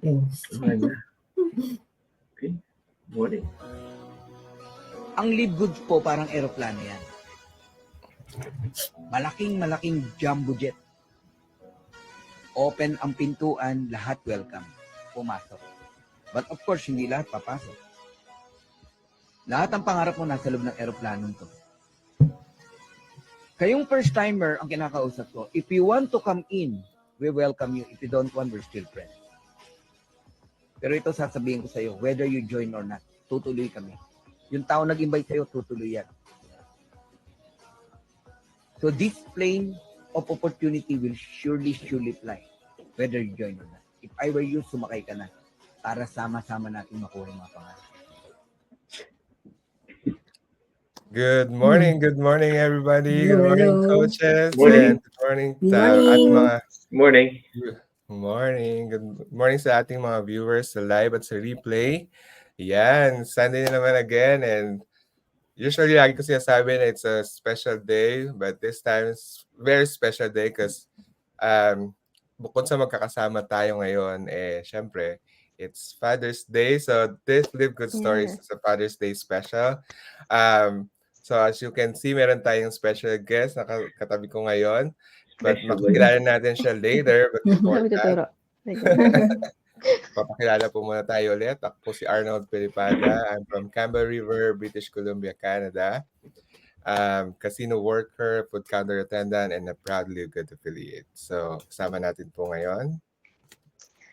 Yes. Okay. Morning. Ang Live Goods po parang eroplano yan. Malaking jumbo jet. Open ang pintuan, lahat welcome. Pumasok. But of course, hindi lahat papasok. Lahat ang pangarap mo nasa loob ng eroplanong to. Kayong first timer ang kinakausap ko, if you want to come in, we welcome you. If you don't want, we're still friends. Pero ito sasabihin ko sa iyo, whether you join or not, tutuloy kami. Yung tao nag-invite sa iyo, tutuloy yan. So this plane of opportunity will surely fly, whether you join or not. If I were you, sumakay ka na para sama-sama natin makuha yung mga pangarap. Good morning everybody. Good morning, coaches. Morning. And good morning Good sa morning. ating mga Morning. Good morning sa ating mga viewers sa live at sa replay. Yan, Sunday na naman again, and usually lagi ko sinasabi na it's a special day, but this time it's very special day because bukod sa magkakasama tayo ngayon, syempre, it's Father's Day. So this Live Good Stories is a Father's Day special. So as you can see, meron tayong special guest na katabi ko ngayon. But makikilala natin siya later. But before that, papakilala po muna tayo ulit. Ako po si Arnold Pelipada. I'm from Campbell River, British Columbia, Canada. Casino worker, food counter attendant, and a proud Live Good affiliate. So, kasama natin po ngayon.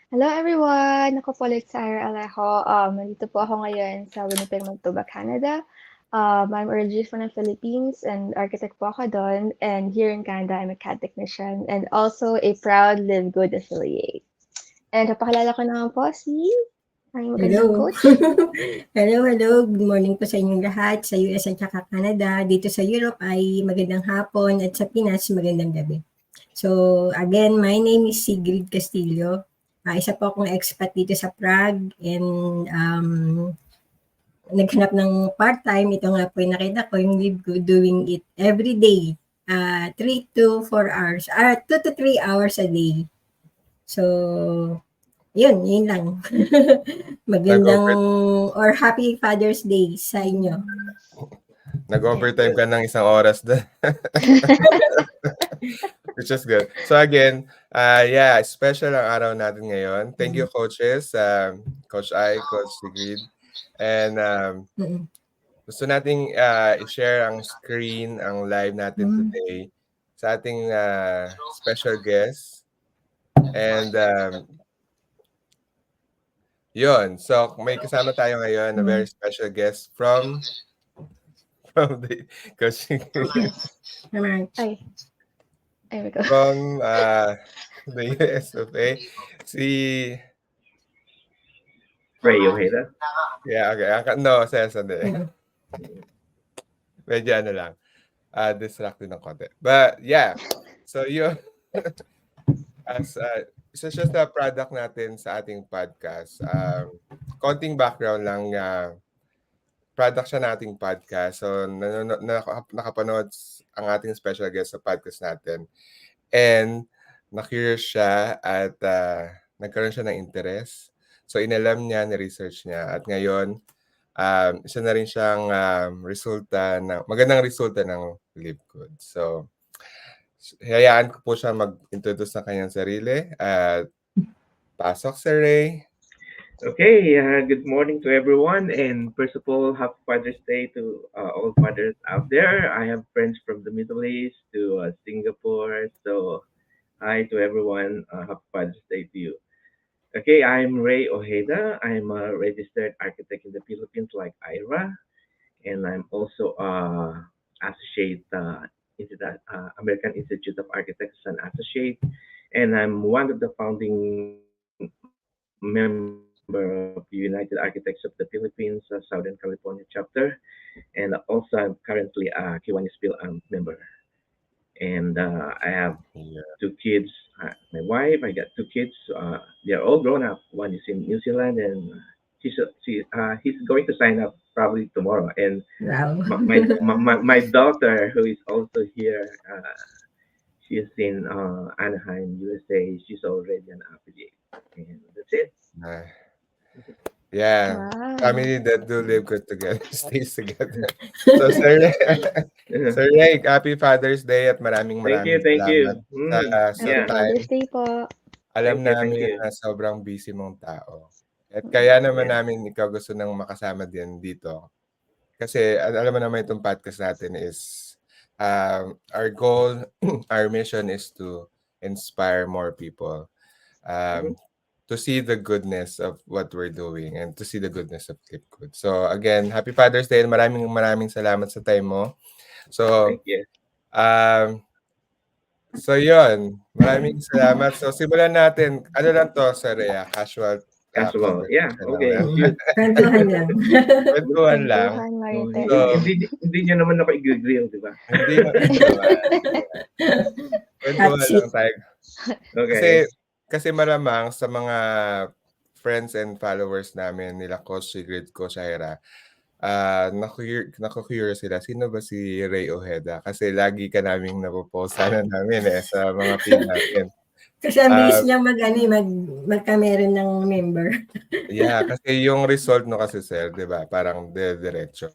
Hello everyone! Ako po ulit Sarah Alejo. Nandito po ako ngayon sa Winnipeg, Manitoba, Canada. I'm originally from the Philippines and architect po ako doon. And here in Canada, I'm a CAD technician and also a proud Live Good affiliate. And napakilala ko naman po si ang magandang coach. Hello. Good morning po sa inyong lahat sa US at saka Canada. Dito sa Europe ay magandang hapon at sa Pinas magandang gabi. So again, my name is Sigrid Castillo. Isa po akong expat dito sa Prague and naghanap ng part-time. Ito nga po yung nakita ko, yung Live Good, doing it every day. 3 to 4 hours, 2 to 3 hours a day. So, yun lang. Magandang or happy Father's Day sa inyo. Nag-overtime ka ng 1 oras doon. Which is good. So again, special ang araw natin ngayon. Thank you, coaches. Coach I, Coach Sigrid. And gusto nating i-share ang screen, ang live natin today sa ating special guest. And yun. So may kasama tayo ngayon, a very special guest from the Coach Sigrid. From the US of A. Si Ray Ojeda. Yeah, okay. No, sandali. Medyo ano lang. Distracted ng konti. But yeah. So yun. As isa siya sa product natin sa ating podcast. Konting background lang. Product siya nating podcast. So nakapanood ang ating special guest sa podcast natin. And na-curious siya at nagkaroon siya ng interest. So inalam niya, ni-research niya. At ngayon, isa na rin siyang magandang resulta ng Live Good. So, hayaan ko po siya mag-introduce ng kanyang sarili. Pasok, Sir Ray. Okay, good morning to everyone. And first of all, happy Father's Day to all fathers out there. I have friends from the Middle East to Singapore. So, hi to everyone. Happy Father's Day to you. Okay, I'm Ray Ojeda. I'm a registered architect in the Philippines like Ira. And I'm also associate into the American Institute of Architects and associate. And I'm one of the founding members of United Architects of the Philippines, Southern California chapter. And also I'm currently a Kiwanis Bill member. And I have 2 kids. My wife, I got 2 kids. They're all grown up. One is in New Zealand, and he's going to sign up probably tomorrow. And my daughter, who is also here, she's in Anaheim, USA. She's already an affiliate. And that's it. Ah, yeah. Wow. Family that do live good together stays together. So, Sir, Sir Ray, happy Father's Day at maraming Thank you, salamat sa Happy yeah, time. Father's Day po. Alam thank namin you. na sobrang busy mong tao. At kaya naman Yeah. namin ikaw gusto nang makasama din dito. Kasi alam mo naman itong podcast natin is our goal, our mission is to inspire more people Mhm. to see the goodness of what we're doing and to see the goodness of Live Good. So again, happy Father's Day and maraming salamat sa time mo. So, Thank you. so yun, maraming salamat. So simulan natin, ano lang to, Sir Rhea, casual Casual. Yeah, conversation lang. okay. No? Shoot. Kwentuhan lang. Kwentuhan lang. Kwentuhan, Oh, Marites. So, hindi niyo naman ako i-grill, di ba? hindi naman. Kwentuhan Hot lang tayo. Okay. Kasi malamang sa mga friends and followers namin nila Coach Sigrid, Coach Ira, naku-curious sila, sino ba si Ray Ojeda? Kasi lagi ka naming napopost sana namin sa mga feed natin. Kasi ang bilis niyang magka-meron ng member. Yeah, kasi yung result no kasi sir, 'di ba? Parang diretso.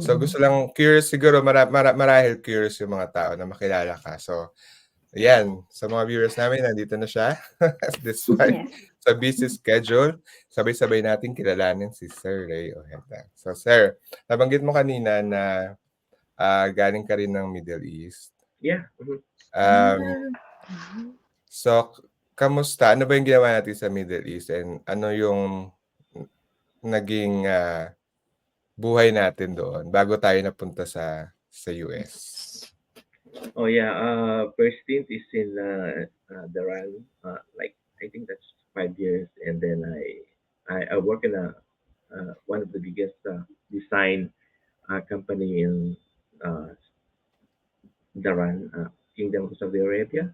So gusto lang curious siguro marahil curious yung mga tao na makilala ka. So ayan, sa mga viewers namin nandito na siya. Despite Yes. sa busy schedule, sabay-sabay natin kilalanin si Sir Ray Ojeda. So sir, nabanggit mo kanina na galing ka rin ng Middle East. Yeah. So kamusta? Ano ba yung ginawa natin sa Middle East and ano yung naging buhay natin doon bago tayo napunta sa US? Oh yeah. First stint is in Daran. Like I think that's 5 years, and then I work in one of the biggest design company in Daran, Kingdom of Saudi Arabia,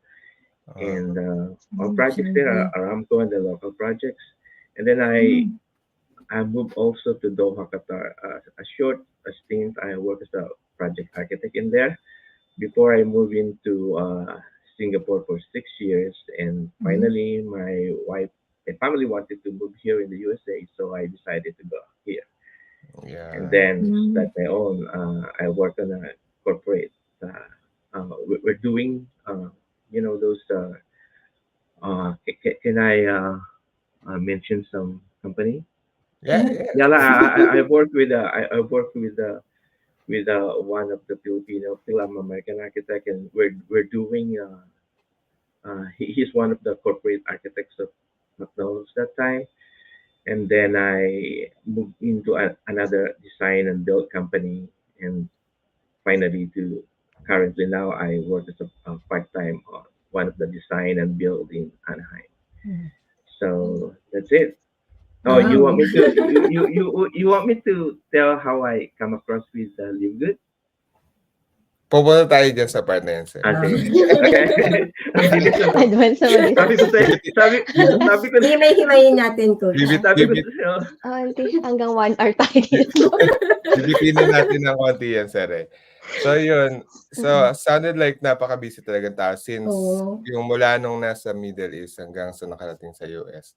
and our projects there are Aramco and the local projects. And then I moved also to Doha, Qatar. A short stint. I worked as a project architect in there before I moved into Singapore for 6 years. And finally, my wife and family wanted to move here in the USA, so I decided to go here. Yeah. And then start my own. I work on a corporate. We're doing, those. Can I mention some company? Yeah. Yeah, I work with I work with one of the Filipino film American architect, and we're doing. He's one of the corporate architects of McDonald's that time, and then I moved into another design and build company, and finally to currently now I work as a part time on one of the design and build in Anaheim. So that's it. Oh, you want me to you want me to tell how I come across with Live Good? Pupunta tayo dyan sa part na yan, sir. Okay. Ang bilis naman. Advance naman din. Sabi ko sabi ko Himay-himayin natin, Coach. sabi ko sa'yo. Hanggang 1 hour tayo dito. Bibitinin natin ng konti yan, sir. So yun. So sounded like napaka-busy talagang tao since yung mula nung nasa Middle East hanggang sa nakarating sa US.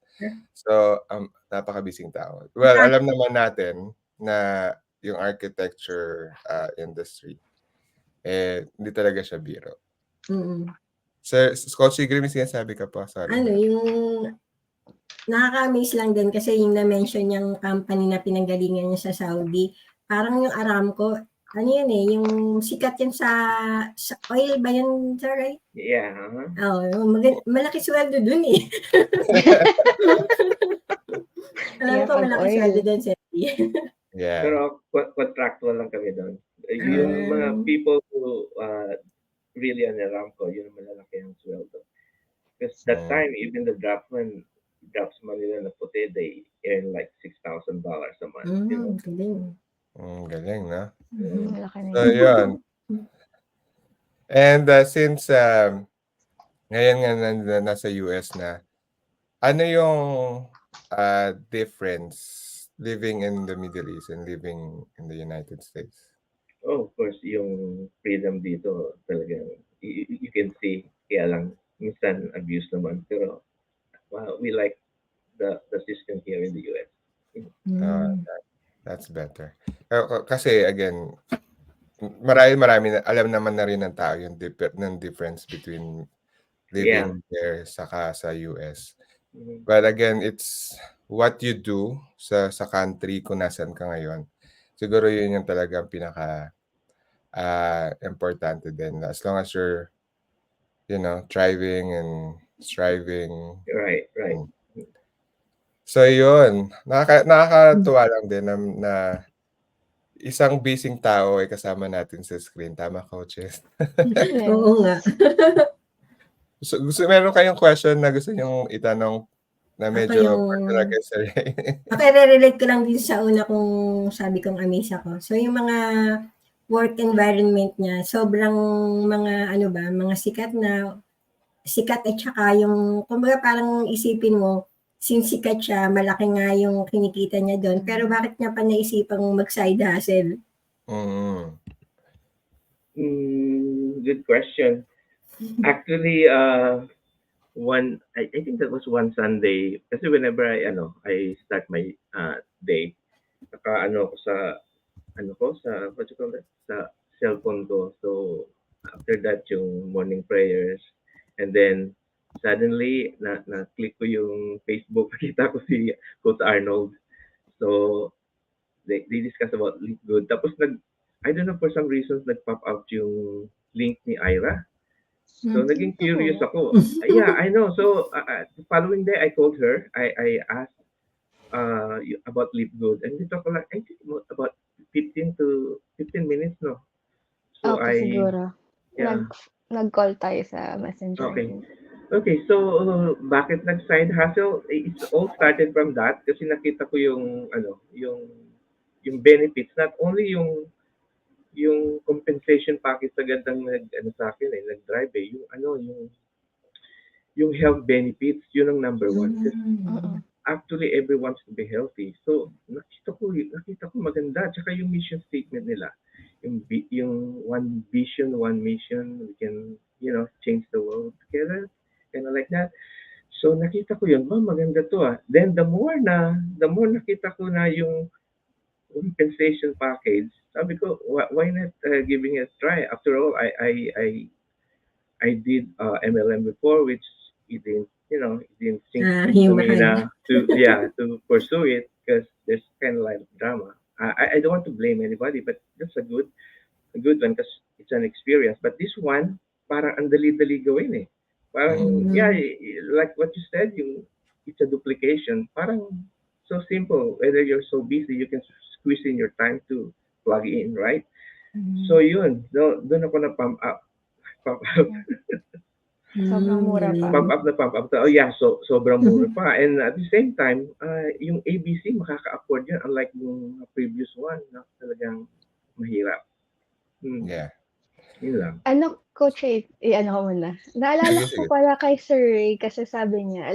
So napaka-busy tao. Well, alam naman natin na yung architecture industry hindi talaga siya biro. Sir, Coach Sigrid, may sinasabi ka pa. Sorry. Yung nakaka-amaze lang din kasi yung na-mention niyang company na pinanggalingan niya sa Saudi, parang yung Aramco, yung sikat yan sa oil ba yun, sir, right? Yeah. Malaki sweldo dun eh. Alam ko malaki sweldo dun, sir. Yeah. Pero contractual lang kami doon. Yung mga people who really on Aramco, yun ang malalaki ang sweldo. Because that time, even the draftsman nila na puti, they earn like $6,000 a month. Galing. Galing, no? Malaki na So, yun. And since ngayon nga nasa US na, ano yung difference living in the Middle East and living in the United States? Oh, of course, yung freedom dito talagang you can see, kaya lang minsan abuse naman, pero we like the system here in the US. Ah, Mm. that's better. Kasi again, marami na alam naman na rin ng tao yung ng difference between Yeah. living there saka sa US. Mhm. But again, it's what you do sa country kung nasaan ka ngayon. Siguro yun yung talagang pinaka importante din. As long as you're, thriving and striving. Right. So yun, nakakatuwa lang din na isang busy tao ay kasama natin sa screen. Tama, coaches? Oo nga. Meron kayong question na gusto nyong itanong na Ako medyo yung personal kay Sir Ray? relate ko lang din sa una kong sabi kong amaze ako. So yung mga work environment niya, sobrang mga mga sikat at saka yung kumbaga parang isipin mo, since sikat siya, malaki nga yung kinikita niya doon, pero bakit niya pa naisipang mag-side hustle? Mm. Good question. Actually, I think that was one Sunday. Kasi whenever I start my day, ako sa what you call that? Sa cellphone ko. So after that yung morning prayers, and then suddenly na-click ko yung Facebook, nakita ko si Coach Arnold. So they discuss about Leap Good. Tapos I don't know, for some reasons nag-pop out yung link ni Ira. So naging curious ako. Yeah, I know. So the following day I called her. I asked about Leap Good, and we talked like I think about 15 minutes, no. So Okay, siguro. yeah. Nag-call tayo sa Messenger. I Okay. think. Okay, so bakit nag-side hustle? It all started from that kasi nakita ko yung yung benefits, not only yung compensation package sa gandang sa akin nag-drive yung health benefits, yun ang number one. Kasi actually everyone wants to be healthy. So nakita ko maganda, tsaka yung mission statement nila. Yung one vision, one mission, we can change the world together, kind of like that. So nakita ko yun, maganda to ah. Then the more nakita ko na yung compensation package, sabi ko, why not giving it a try? After all, I did MLM before, which it didn't sink into Yung me mahal. to pursue it because there's kind of like drama. I don't want to blame anybody, but that's a good one because it's an experience. But this one, parang ang dali-dali gawin eh. Parang, like what you said, it's a duplication. Parang so simple. Whether you're so busy, you can squeeze in your time to plug in, right? So yun, doon ako na pump up. Sobrang mura pa. Pump up. Oh yeah, so sobrang mura pa. And at the same time, yung ABC makaka-afford yan unlike yung previous one na talagang mahirap. Yeah. Yun lang. Coach, ano ko muna. Naalala ko pala kay Sir Ray kasi sabi niya,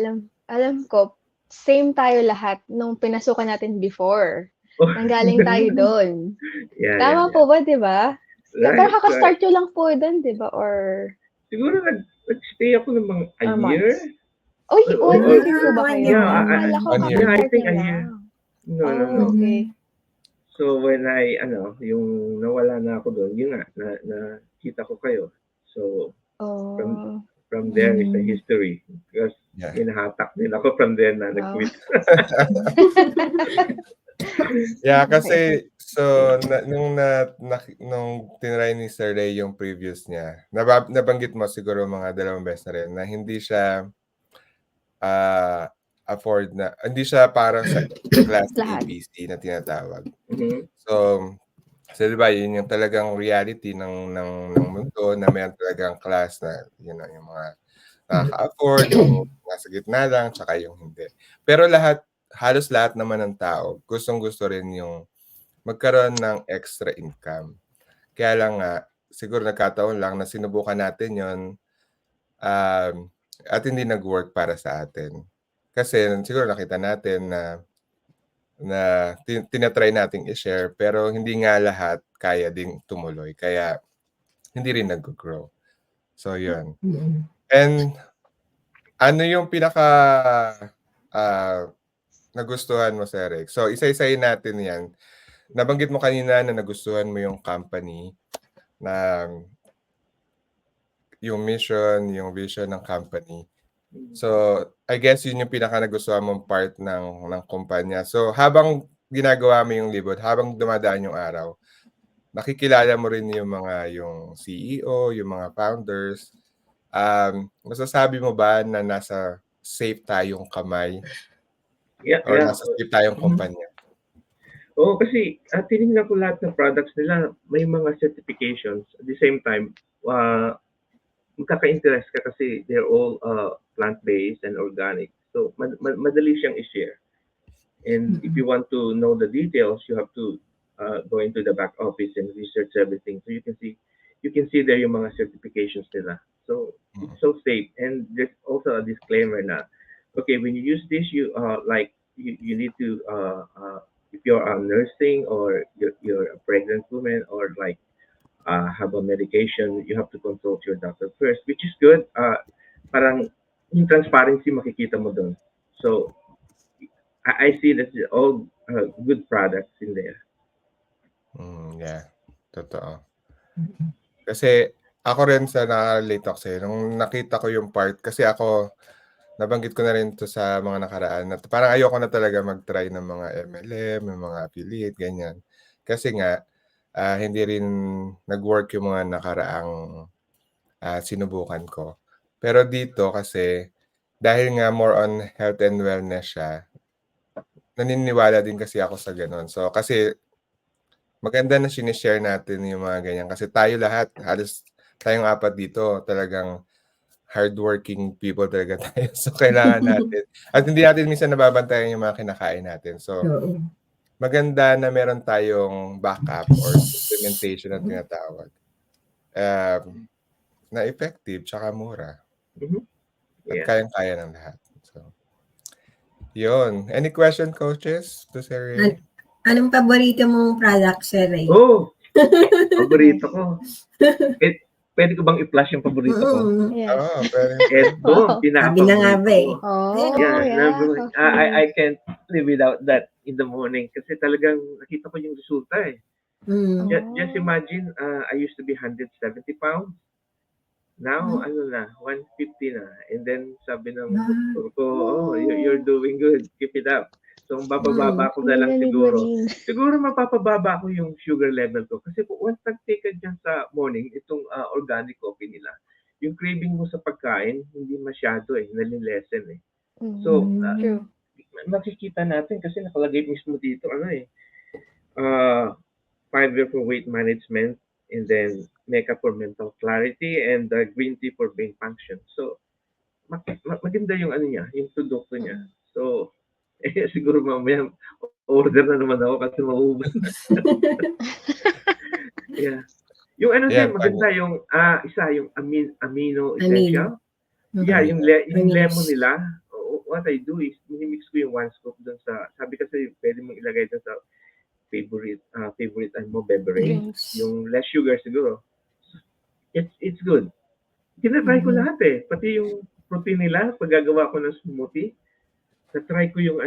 alam ko, same tayo lahat nung pinasukan natin before. Nanggaling tayo doon. Yeah, Tama po ba, di ba? Right, Pero kakastart nyo lang po doon, di ba? Or... Siguro nag-stay ako ng mga a year. Oh, 1 year din po ba kayo? Yeah, Akala ko I think a na year. lang. No. Okay. So when yung nawala na ako doon, yun nga, nakita ko kayo. So from there is a history. Because hinahatak din ako from there na nag-quit. Yeah, kasi so nung tinry ni Sir Ray yung previous niya, nabanggit mo siguro mga 2 beses na rin na hindi siya afford na, hindi siya parang sa class ABC na tinatawag. So di ba yun yung talagang reality ng mundo na mayroon talagang class na yung mga nakaka-afford, yung nasa gitna lang, tsaka yung hindi. Pero halos lahat naman ng tao gustong-gusto rin yung magkaroon ng extra income. Kaya lang nga, siguro nagkataon lang na sinubukan natin yon at hindi nag-work para sa atin. Kasi siguro nakita natin na tinatry nating i-share pero hindi nga lahat kaya ding tumuloy. Kaya hindi rin nag-grow. So yun. And ano yung pinaka nagustuhan mo, Sir Rick? So, isa-isahin natin yan. Nabanggit mo kanina na nagustuhan mo yung company, na yung mission, yung vision ng company. So, I guess yun yung pinaka nagustuhan mong part ng kumpanya. So, habang ginagawa mo yung libot, habang dumadaan yung araw, nakikilala mo rin yung CEO, yung mga founders. Masasabi mo ba na nasa safe tayong kamay Yeah, or yeah. nasa safe tayong kumpanya? Oo, kasi tinignan ko lahat ng products nila, may mga certifications. At the same time, magkaka-interest ka kasi they're all plant-based and organic. So, madali siyang i-share. And if you want to know the details, you have to go into the back office and research everything. So you can see there yung mga certifications nila. So it's so safe. And there's also a disclaimer na, okay, when you use this, you need to if you're nursing or you're a pregnant woman or like have a medication, you have to consult your doctor first, which is good. Parang yung transparency makikita mo doon. So I see that all good products in there. Yeah, totoo. Kasi ako rin nakaka-relate ako sa'yo. Nung nakita ko yung part, kasi ako, nabanggit ko na rin to sa mga nakaraan, na parang ayoko na talaga mag-try ng mga MLM, yung mga affiliate, ganyan. Kasi nga, hindi rin nag-work yung mga nakaraang sinubukan ko. Pero dito kasi, dahil nga more on health and wellness siya, naniniwala din kasi ako sa ganun. So, kasi maganda na sinishare natin yung mga ganyan. Kasi tayo lahat, halos tayong apat dito, talagang hardworking people talaga tayo. So, kailangan natin. At hindi natin minsan nababantayan yung mga kinakain natin. So, Oo. maganda na meron tayong backup or supplementation na tinatawag. Na effective, tsaka mura. At Yeah. kayang-kaya ng lahat. So, yun. Any question, coaches? To Sir Ray? Anong paborito mong product, Sir Ray? Oh, paborito ko. Pwede ko bang i-flash yung paborito ko? Yes. Pwede. Ito, Sabi na nga ba eh. pinaka-paborito ko. Oh, Yeah, yeah. number one. Okay. I can't live without that in the morning kasi talagang nakita ko yung resulta eh. Mm. Just imagine, I used to be 170 pounds. Now, 150 na. And then, sabi ng doktor ko, you're doing good. Keep it up. So, mapapababa ko na lang siguro. Siguro mapapababa ko yung sugar level ko. Kasi once nag-take ka dyan sa morning, itong organic coffee nila, yung craving mo sa pagkain, hindi masyado nalilesen eh. So, True. makikita natin kasi nakalagay mismo dito, 5-year for weight management, and then Meca for mental clarity, and green tea for brain function. So, maganda yung niya, yung produkto niya. So, siguro mamaya order na naman ako kasi mauubos na. Yeah. Yung din, maganda yung yung amino essential. Yeah, yung lemon nila. What I do is, minimix ko yung 1 scoop dun sa, sabi kasi pwede mong ilagay dun sa favorite beverage. Yung less sugar siguro. It's good. Tinatry ko lahat eh. Pati yung protein nila, pag gagawa ko ng smoothie, na-try ko yung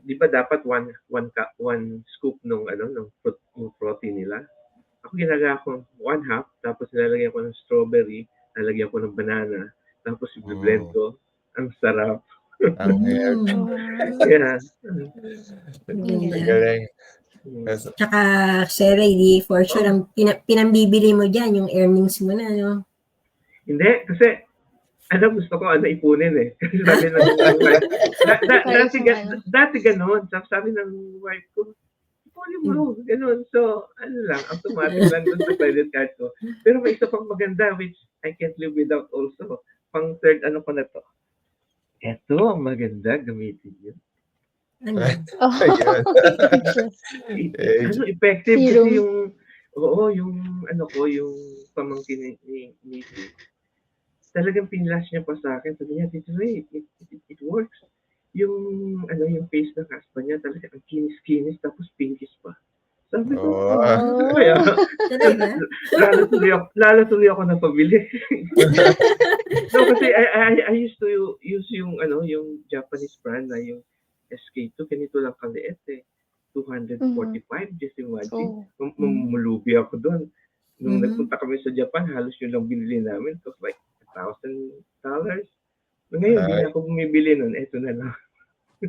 di ba dapat one scoop nung protein nila. Ako ginagawa ko 1/2, tapos nilalagyan ko ng strawberry, nilalagyan ko ng banana, tapos i-blend ko. Ang sarap. Ang healthy. Yeah. Galing. Tsaka, Sir Ray, di for sure, ang pinambibili mo dyan, yung earnings mo na, no? Hindi, kasi gusto ko ipunin eh. Kasi sabi ng wife, dati gano'n. Sabi ng wife ko, ipunin mo, gano'n. So, automatic lang doon sa credit card ko. Pero may isa pang maganda, which I can't live without also. Pang third, ko na to. Eto, maganda, gamitin yun. Effective kasi yung yung pamangkin ni talagang pinlash niya pa sa akin. Sabi niya, Tito Ray, it works. Yung face ng kaspa niya, talaga ang kinis-kinis, tapos pinkish pa. Sabi ko, Oh. kaya, Talaga? lalo tuloy ako napabili. No, kasi I used to use yung yung Japanese brand na yung SK2, ganito lang kaliit eh. 245, just imagine. Oh. Mamulubi ako doon. Nung Mhm. nagpunta kami sa Japan, halos yun lang binili namin. It was like $1,000. Ngayon, di Ay. na ako bumibili nun. Eto na lang.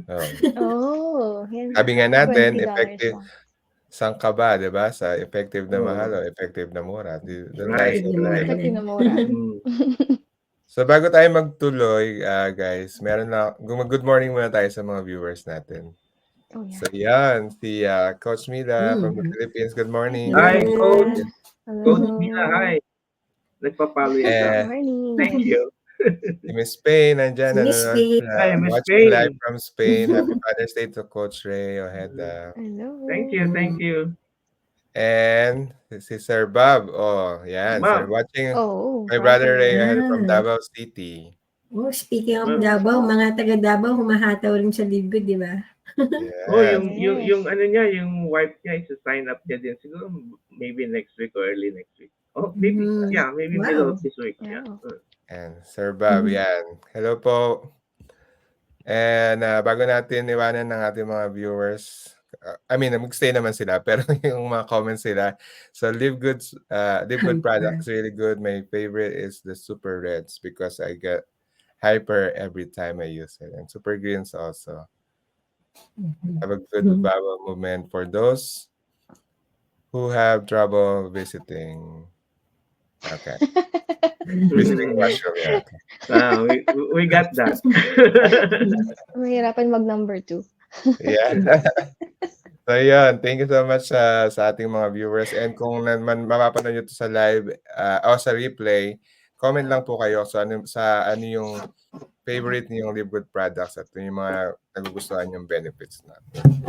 Oh. Oh, yan. Sabi nga natin, $20 effective. lang. Saan ka ba, di ba? Sa effective na Oo. mahal o effective na mura. Doon tayo Right, sa right. Sa pinamura. Mm. So bago tayo magtuloy, guys, good morning muna tayo sa mga viewers natin. Oh, yeah. So yan, si Coach Mila from the Mhm. Philippines. Good morning. Hi, Coach. Hello. Coach Mila, hi. Nagpa-follow yan sa Eh, akin. Morning. Thank you. Si Miss Spain, nandyan, Si Miss nanonood Spain. siya. Hi, Miss Watching Spain. live from Spain. Happy Father's Day to Coach Ray Ojeda. Hello. Thank you, thank you. And si Sir Bob. Oh, yan. Sir, Bob. watching Oh, my brother Ray brother. Ojeda from Ah. Davao City. Oh, speaking of Wow. Davao, mga taga Davao humahataw rin sa Libgod, di ba? Oh, Yes. yung ano niya, yung wife niya, isa-sign up niya din. Siguro maybe next week or early next week. Oh, maybe, Mhm. maybe Wow. middle of this week. Yeah. Wow. And Sir Bob, Mhm. yan. Hello po. And bago natin iwanan ng ating mga viewers, mag-stay naman sila, pero yung mga comments sila. So, Live Good products really good. My favorite is the Super Reds because I get hyper every time I use it. And Super Greens also. Mhm. Have a good Mhm. bowel movement for those who have trouble visiting. Okay. Visiting washroom, yeah. Okay. We got that. Mahirapan mag-number 2. Yeah. So, yun. Thank you so much sa ating mga viewers. And kung mapapanood nyo ito sa live o sa replay, comment lang po kayo sa ano yung favorite niyong Live Good products at yung mga nagugustuhan yung benefits natin.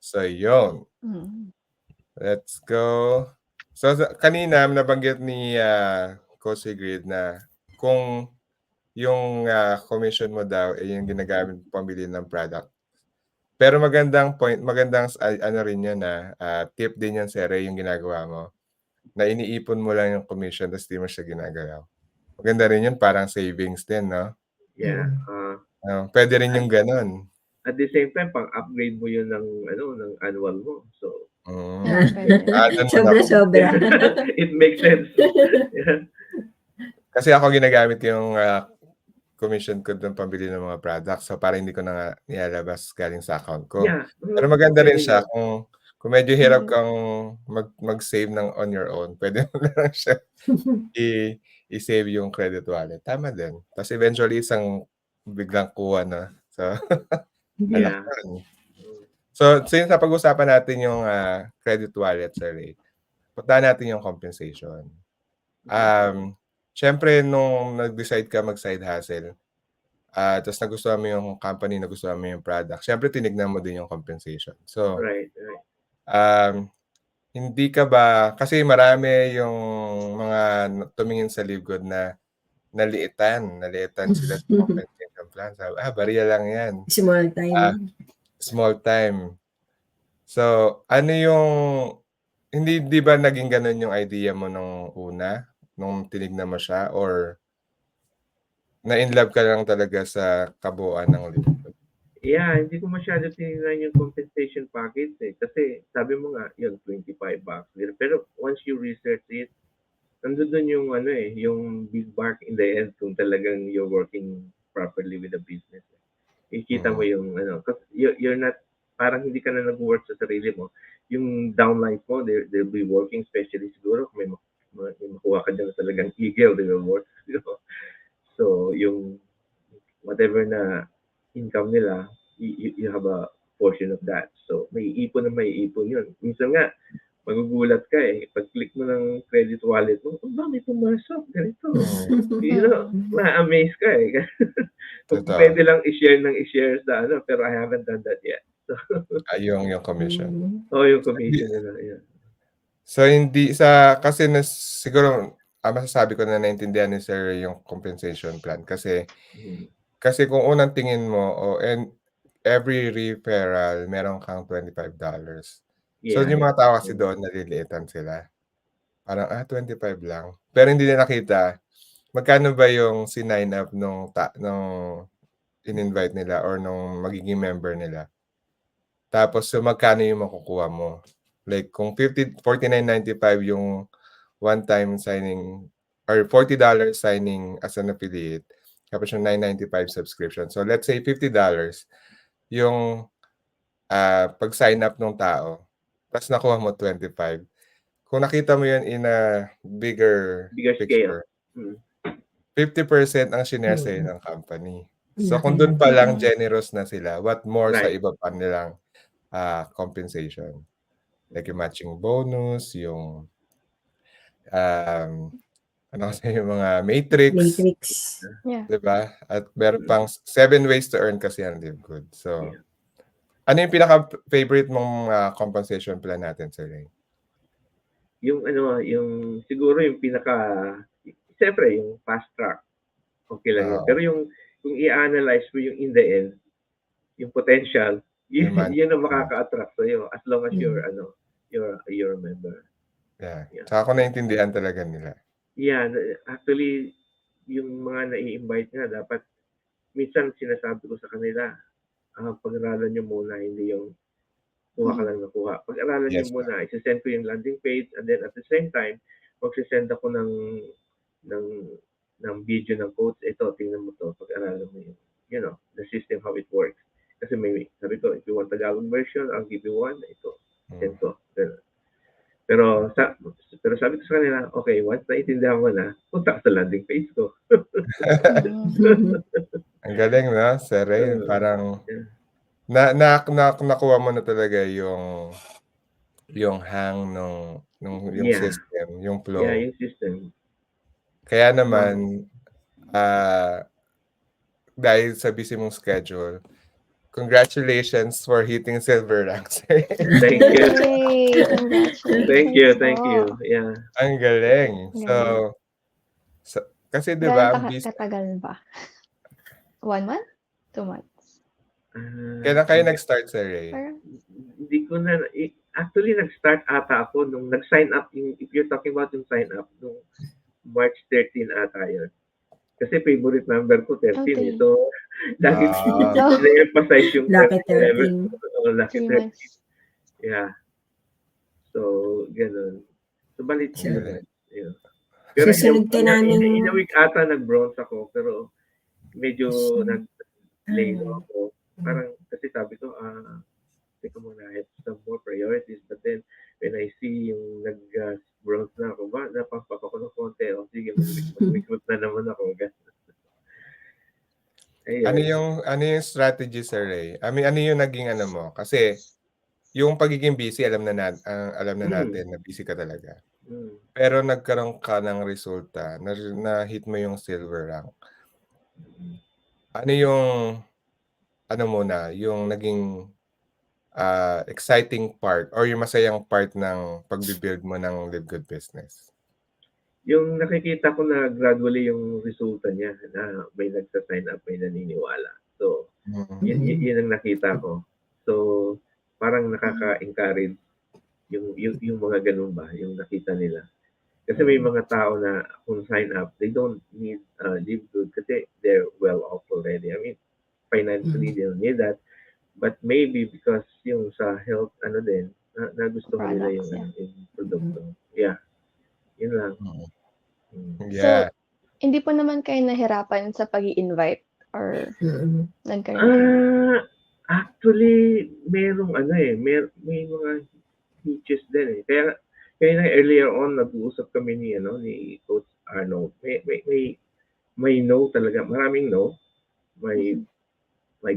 So, yun. Let's go. So, kanina nabanggit ni Coach Sigrid na kung yung commission mo daw ay yung ginagamit pambili ng product. Pero magandang ano rin yan tip din yan, Sir Ray, yung ginagawa mo. Na iniipon mo lang yung commission tapos di mo siya ginagalaw. Maganda rin yun, parang savings din, no? Yeah. Pwede rin yung ganun. At the same time, pang-upgrade mo yun ng annual mo. So, Sobra-sobra. it makes sense. Yeah. Kasi ako ginagamit yung commission ko doon pambili ng mga products. So, para hindi ko na nilalabas galing sa account ko. Yeah. Pero maganda rin siya kung medyo hirap kang mag-save on your own. Pwede mo lang siya i-save yung credit wallet. Tama din. Tapos eventually, isang biglang kuha na. So, Yeah. So, since napag-usapan natin yung credit wallet, Sir Ray, punta natin yung compensation. Siyempre, nung nag-decide ka mag-side hustle, tapos nagustuhan mo yung company, nagustuhan mo yung product, siyempre tinignan mo din yung compensation. So, Right. hindi ka ba, kasi marami yung mga tumingin sa Live Good na naliitan sila sa compensation plan. Sabi, bariya lang yan. Small time. Small time. So, ano yung, hindi ba naging ganun yung idea mo nung una, nung tinignan mo siya, or na-inlove ka lang talaga sa kabuuan ng Live Good? Yeah, hindi ko masyado tinignan yung compensation package eh. Kasi sabi mo nga, yun, $25. Pero once you research it, nandun dun yung yung big mark in the end kung talagang you're working properly with the business. Ikita mo yung kasi you're not, parang hindi ka na nag-work sa sarili mo. Yung downlines mo, they'll be working, especially siguro kung may makuha ka dyan talagang eagle, they will work. So, yung whatever na income nila, you have a portion of that. So, may ipon yun. Minsan nga, magugulat ka eh. Pag-click mo ng credit wallet mo, may pumasok, ganito. Ma-amaze ka eh. Pwede lang i-share sa pero I haven't done that yet. So, yung commission. yung commission nila. Yeah. So, kasi siguro, masasabi ko na naintindihan ni Sir yung compensation plan. Kasi kung unang tingin mo, and every referral, meron kang $25. So, Yeah, yung yeah. mga tao kasi doon naliliitan sila. Parang, 25 lang. Pero hindi nila nakita, magkano ba yung sinign up nung in-invite nila or nung magiging member nila. Tapos, so magkano yung makukuha mo. Like, kung $49.95 yung one-time signing or $40 signing as an affiliate, tapos yung $9.95 subscription. So, let's say $50 yung pag-sign up ng tao, tapos nakuha mo 25. Kung nakita mo yun in a bigger Bigger scale. picture, Mm. 50% ang shinare sa'yo Mm. ng company. So, Laki kung na. doon pa lang generous na sila, what more sa Right. iba pa nilang compensation? Like yung matching bonus, yung ano kasi yung mga matrix, Matrix. Yeah. 'di ba? At meron pang 7 ways to earn kasi ang Live Good. So, Yeah. ano yung pinaka-favorite mong compensation plan natin, Sir Ray? Yung ano, yung siguro yung siyempre yung fast track. Okay lang yun. Oo. Pero yung i-analyze mo yung in the end, yung potential, Yung money. yun ang makaka-attract sa'yo as long as Mm. you're a member. Yeah. Yeah. Tsaka kung naintindihan talaga nila. Yeah, actually, yung mga nai-invite nga, dapat, minsan sinasabi ko sa kanila, pag-aralan nyo muna, hindi yung kuha ka lang na kuha. Pag-aralan Yes, nyo muna, isi-send ko yung landing page, and then at the same time, magsisend ako ng video ng quotes. Ito, tingnan mo to, pag-aralan mo yung, the system, how it works. Kasi sabi ko, if you want Tagalog version, I'll give you one. Ito, send ko. Pero sabi ko sa kanila, okay, once naiintindihan mo na, punta ka sa landing page ko. Ang galing, no, Sir Ray? Parang nakuha mo na talaga yung hang yung Yeah. system, yung flow. Yeah, yung system. Kaya naman, dahil sa busy mong schedule, congratulations for hitting silver rank, Sir. Thank you. Yay! Congratulations Thank you. po. Yeah. Ang galing. Galing. So kasi 'di ba, ang Gaano busy. katagal ba? 1 month? 2 months? Kailan kayo nag-start, Sir Ray? Parang, Hindi ko na, actually nag-start ata ako nung nag-sign up, if you're talking about yung sign up, nung March 13 ata yun. Kasi favorite number ko 13 Okay. So, lagi Ah. na-emphasize yung Lucky 13. 13. Oo, lucky 3 13. months. Yeah. So, ganun. So, balit Ang siya. galing. Yeah. Pero Susunod ka namin. in a week ata nag-bronze ako, pero medyo nag-lay low ako. Parang, kasi sabi ko, teka muna, I have some more priorities. But then, when I see yung nag-bronze na ako, napampak ako ng konti. O sige, mag-recruit na naman ako. Ayun. Ano yung strategy, Sir Ray? I mean, ano yung naging ano mo? Kasi yung pagiging busy, alam na natin na busy ka talaga. Pero nagkaroon ka ng resulta, na hit mo yung silver rank. Ano yung yung naging exciting part or yung masayang part ng pagbi-build mo ng Live Good business? Yung nakikita ko na gradually yung resulta niya, na may nagsa-sign up, may naniniwala. So, yun ang nakita ko. So, parang nakaka-encourage yung mga ganun ba, yung nakita nila. Kasi may mga tao na kung sign up, they don't need Live Good kasi they're well off already. I mean, financially, they don't need that. But maybe because yung sa health, din, na gusto nila yung, yung produkto. Yeah. Yun lang. Yeah. So, hindi po naman kayo nahirapan sa pag-i-invite or nagkaroon? Actually, merong may mga hitches din eh. Kaya na earlier on, nag-uusap kami ni Coach Arnold. May no talaga. Maraming no. May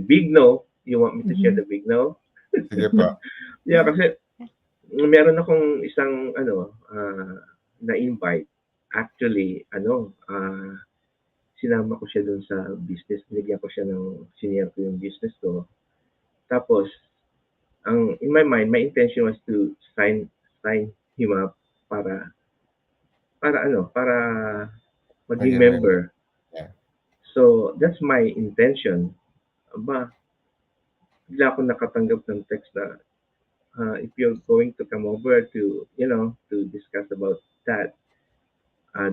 big no. You want me to share the big no? Sige po. Yeah, kasi meron akong isang na-invite. Actually, sinama ko siya dun sa business. Binigyan ko siya sinare ko yung business ko. Tapos, in my mind, my intention was to sign him up para maging member. Yeah. So, that's my intention. Bigla ako nakatanggap ng text na if you're going to come over to, to discuss about that,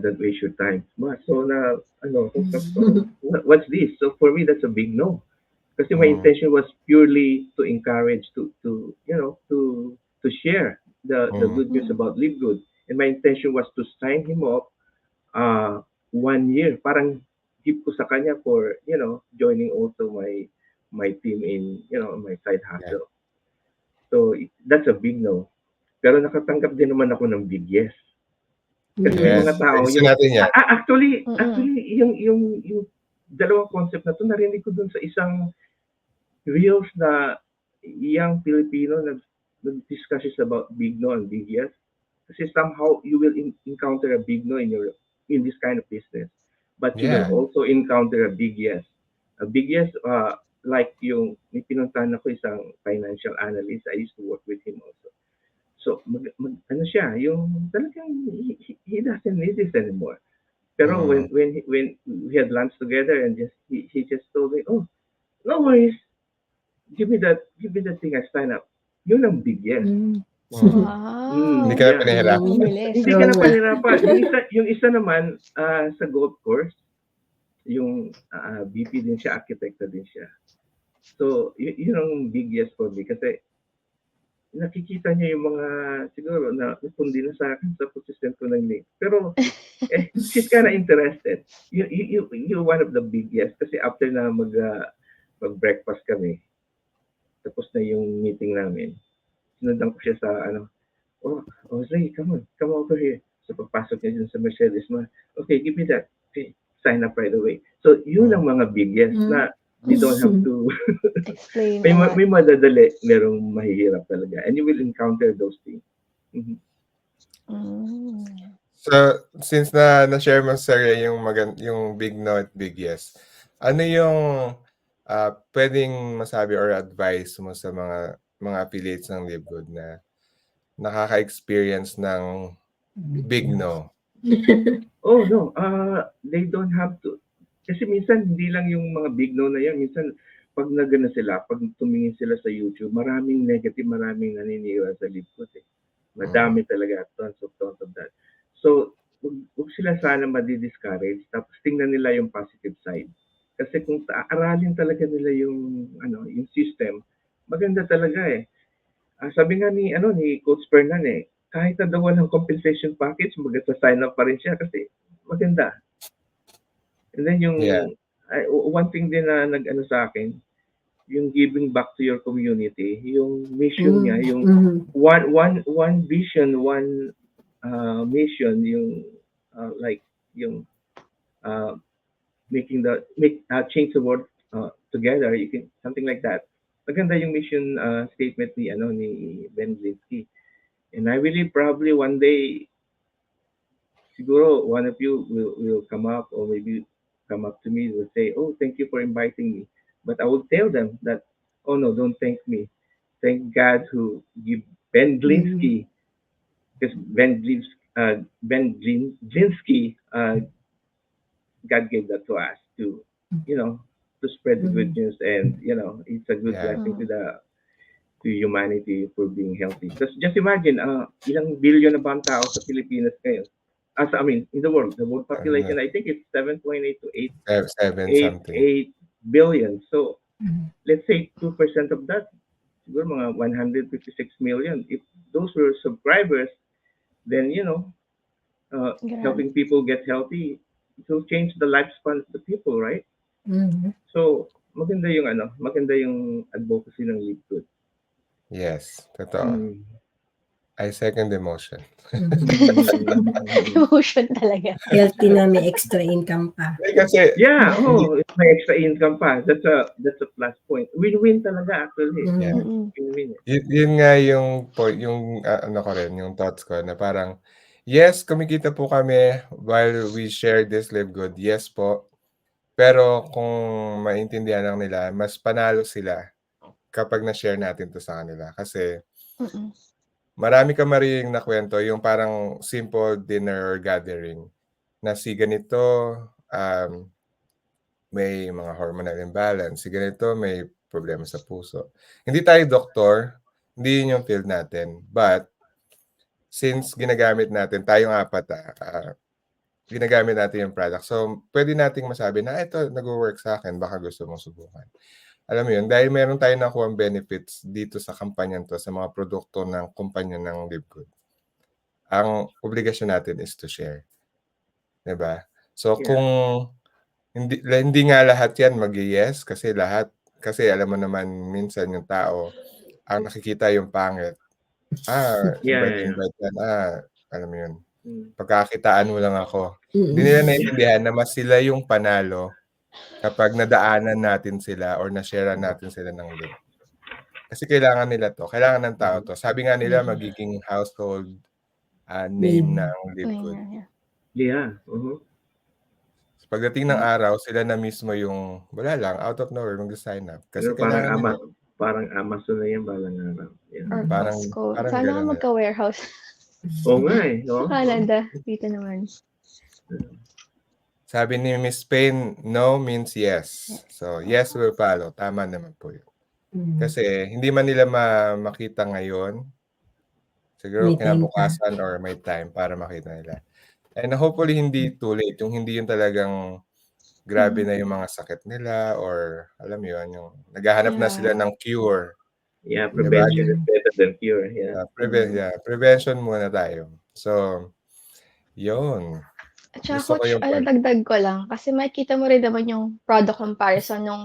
don't waste your time. So na, ano, so, what's this? So for me, that's a big no. Kasi my Mm. intention was purely to encourage, to share the Mm. good news about Live Good. And my intention was to sign him up 1 year. Parang give ko sa kanya for, joining also my team in, my side hustle. So that's a big no. Pero nakatanggap din naman ako ng big yes. Kasi may Yes. mga tao Ayusin natin yan. actually Mm-mm. yung dalawang concept na to narinig ko dun sa isang reels na young Filipino nag-discusses about big no and big yes. Kasi somehow you will encounter a big no in this kind of business. But you will Yeah. also encounter a big yes. A big yes, like yung may pinuntahan ako isang financial analyst. I used to work with him also. So, ano siya, yung talagang he doesn't need this anymore. Pero Mm. when we had lunch together and he just told me, oh, no worries, give me that thing I sign up. Yun ang big yes. Mm. Wow. Hindi ka na Yeah. pinahirapan. Ang bilis. Hindi ka na panirapan. Yung isa naman sa golf course, yung VP din siya, architect din siya. So, yun ang big yes for me kasi nakikita niya yung mga siguro na pundi na sa akin sa posisyon ko ng link. Pero she's kind of interested. You one of the big yes kasi after na mag-breakfast kami, tapos na yung meeting namin. Sinundan ko siya sa oh, Jose, come over here. So pagpasok niya dun sa Mercedes mo, okay, give me that. Okay, sign up right away. So yun ang mga big yes na you don't have to Explain may, a lot. may madadali, merong mahihirap talaga. And you will encounter those things. Mhm. Mm. So, since na-share mo sa yung big no at big yes, ano yung pwedeng masabi or advice mo sa mga affiliates ng Live Good na nakaka-experience ng big no? Oh, no. They don't have to. Kasi minsan, hindi lang yung mga big no na yan. Minsan, pag nagana sila, pag tumingin sila sa YouTube, maraming negative, maraming naniniwala sa Live Good. Madami talaga. Tons of that. So, huwag sila sana madi-discourage. Tapos tingnan nila yung positive side. Kasi kung aralin talaga nila yung system, maganda talaga eh. Sabi nga ni Coach Fernan kahit na daw walang compensation package, magsa-sign up pa rin siya kasi maganda. And then yung Yeah. one thing din na nag-ano sa akin, yung giving back to your community, yung mission niya, yung one vision, one mission, yung like yung make change the world together, you can something like that. Maganda yung mission statement ni Ben Glinsky. And I believe probably one day, siguro one of you will come up or maybe come up to me and say, oh, thank you for inviting me. But I will tell them that, oh no, don't thank me. Thank God who give Ben Glinsky, because Ben Glinsky, God gave that to us to, to spread the good news, and it's a good blessing to humanity for being healthy. Just imagine, ilang billion na ba ang tao sa Pilipinas ngayon? In the world population, I think it's 7.8 to 7 something. 8 billion. So, let's say 2% of that, siguro mga 156 million. If those were subscribers, then, helping people get healthy, it will change the lifespan of the people, right? So, maganda yung advocacy ng Live Good. Yes, totoo. I second the motion. Emotion talaga. Healthy na may extra income pa. Kasi, may extra income pa. That's a plus point. Win-win talaga actually. yeah. Win-win. Yun nga yung point, yung ano ko rin, yung thoughts ko na parang, yes, kumikita po kami while we share this Live Good. Yes po. Pero kung maintindihan lang nila, mas panalo sila kapag na-share natin to sa kanila. Kasi marami ka mariing na kwento, yung parang simple dinner or gathering na si ganito, may mga hormonal imbalance, si ganito may problema sa puso. Hindi tayo doktor, Hindi yun yung field natin. But, since ginagamit natin, tayong apat, ginagamit natin yung product. So, pwede nating masabi na, ito, nag-work sa akin, baka gusto mong subukan. Alam mo yun, dahil meron tayong nakuha benefits dito sa kampanyan to, sa mga produkto ng kumpanya ng Livegood. Ang obligasyon natin is to share. Diba? So, Yeah. kung hindi nga lahat yan mag-yes, kasi alam mo naman, minsan yung tao, ang nakikita yung pangit. Yeah. Invite yan. Alam mo yun. Mm. Pagkakitaan mo lang ako. Hindi nila naiintindihan na mas sila yung panalo kapag nadaanan natin sila or na-share natin sila ng link. Kasi kailangan nila to. Kailangan ng tao to. Sabi nga nila, magiging household name ng Livegood. Yeah. Uh-huh. Pagdating ng araw, sila na mismo yung, wala lang, out of nowhere, mag-sign up. Kasi Pero kailangan nila. parang Amazon na yan, balang araw. Yeah. Or Parang Costco. ganun Sana na. magka-warehouse. Oo nga eh. Sa Canada. Dito naman. Sabi ni Miss Payne, no means yes. So, yes will follow. Tama naman po yun. Kasi hindi man nila makita ngayon, siguro May time kinabukasan or may time para makita nila. And hopefully hindi too late. Yung hindi yung talagang grabe na yung mga sakit nila or alam mo yun, yung naghahanap na sila ng cure. Yeah, prevention is better than cure. Yeah. Prevention muna tayo. So, yun. At saka, Gusto ko Coach, yung dagdag ko lang. Kasi makikita mo rin naman yung product comparison ng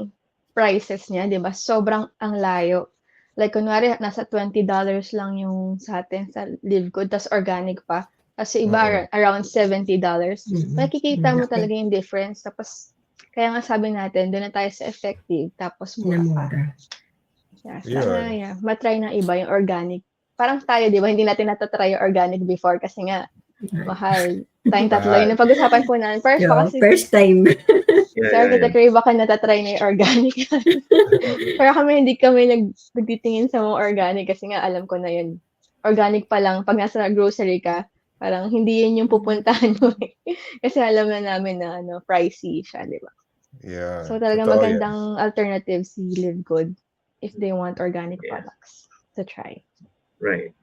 prices niya, di ba? Sobrang ang layo. Like, kunwari, nasa $20 lang yung sa atin sa Livegood, tas organic pa. Tapos yung iba, around $70. Makikita mo talaga yung difference. Tapos, kaya nga sabi natin, doon na tayo sa effective, tapos mura pa. Yeah, matry ng iba yung organic. Parang tayo, di ba? Hindi natin natatry yung organic before kasi nga, mahal. Tayong tatlo. Yung napag-usapan po natin. First time. Sa architect Ray, baka natatry na yung organic. Pero hindi kami nagtitingin sa mga organic kasi nga alam ko na yun. Organic pa lang, pag nasa grocery ka, parang hindi yun yung pupuntahan mo eh. Kasi alam na namin na pricey siya, di ba? Yeah. So talagang magandang alternative si Livegood if they want organic products to try. Right.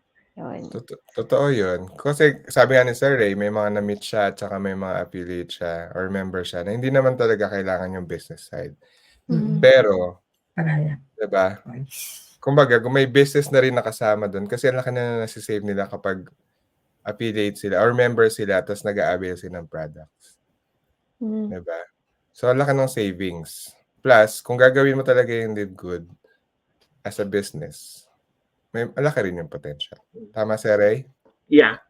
Totoo yun. Kasi sabi nga ni Sir Ray, may mga na-meet siya at saka may mga affiliate siya or member siya na hindi naman talaga kailangan yung business side. Pero, diba? Kumbaga, kung may business na rin nakasama doon, kasi ang laki na nasisave nila kapag affiliate sila or member sila tapos nag-a-avail sila ng products. Diba? So, ang laki ng savings. Plus, kung gagawin mo talaga yung Livegood as a business, may malaki rin yung potential. Tama, Sir Ray? Yeah.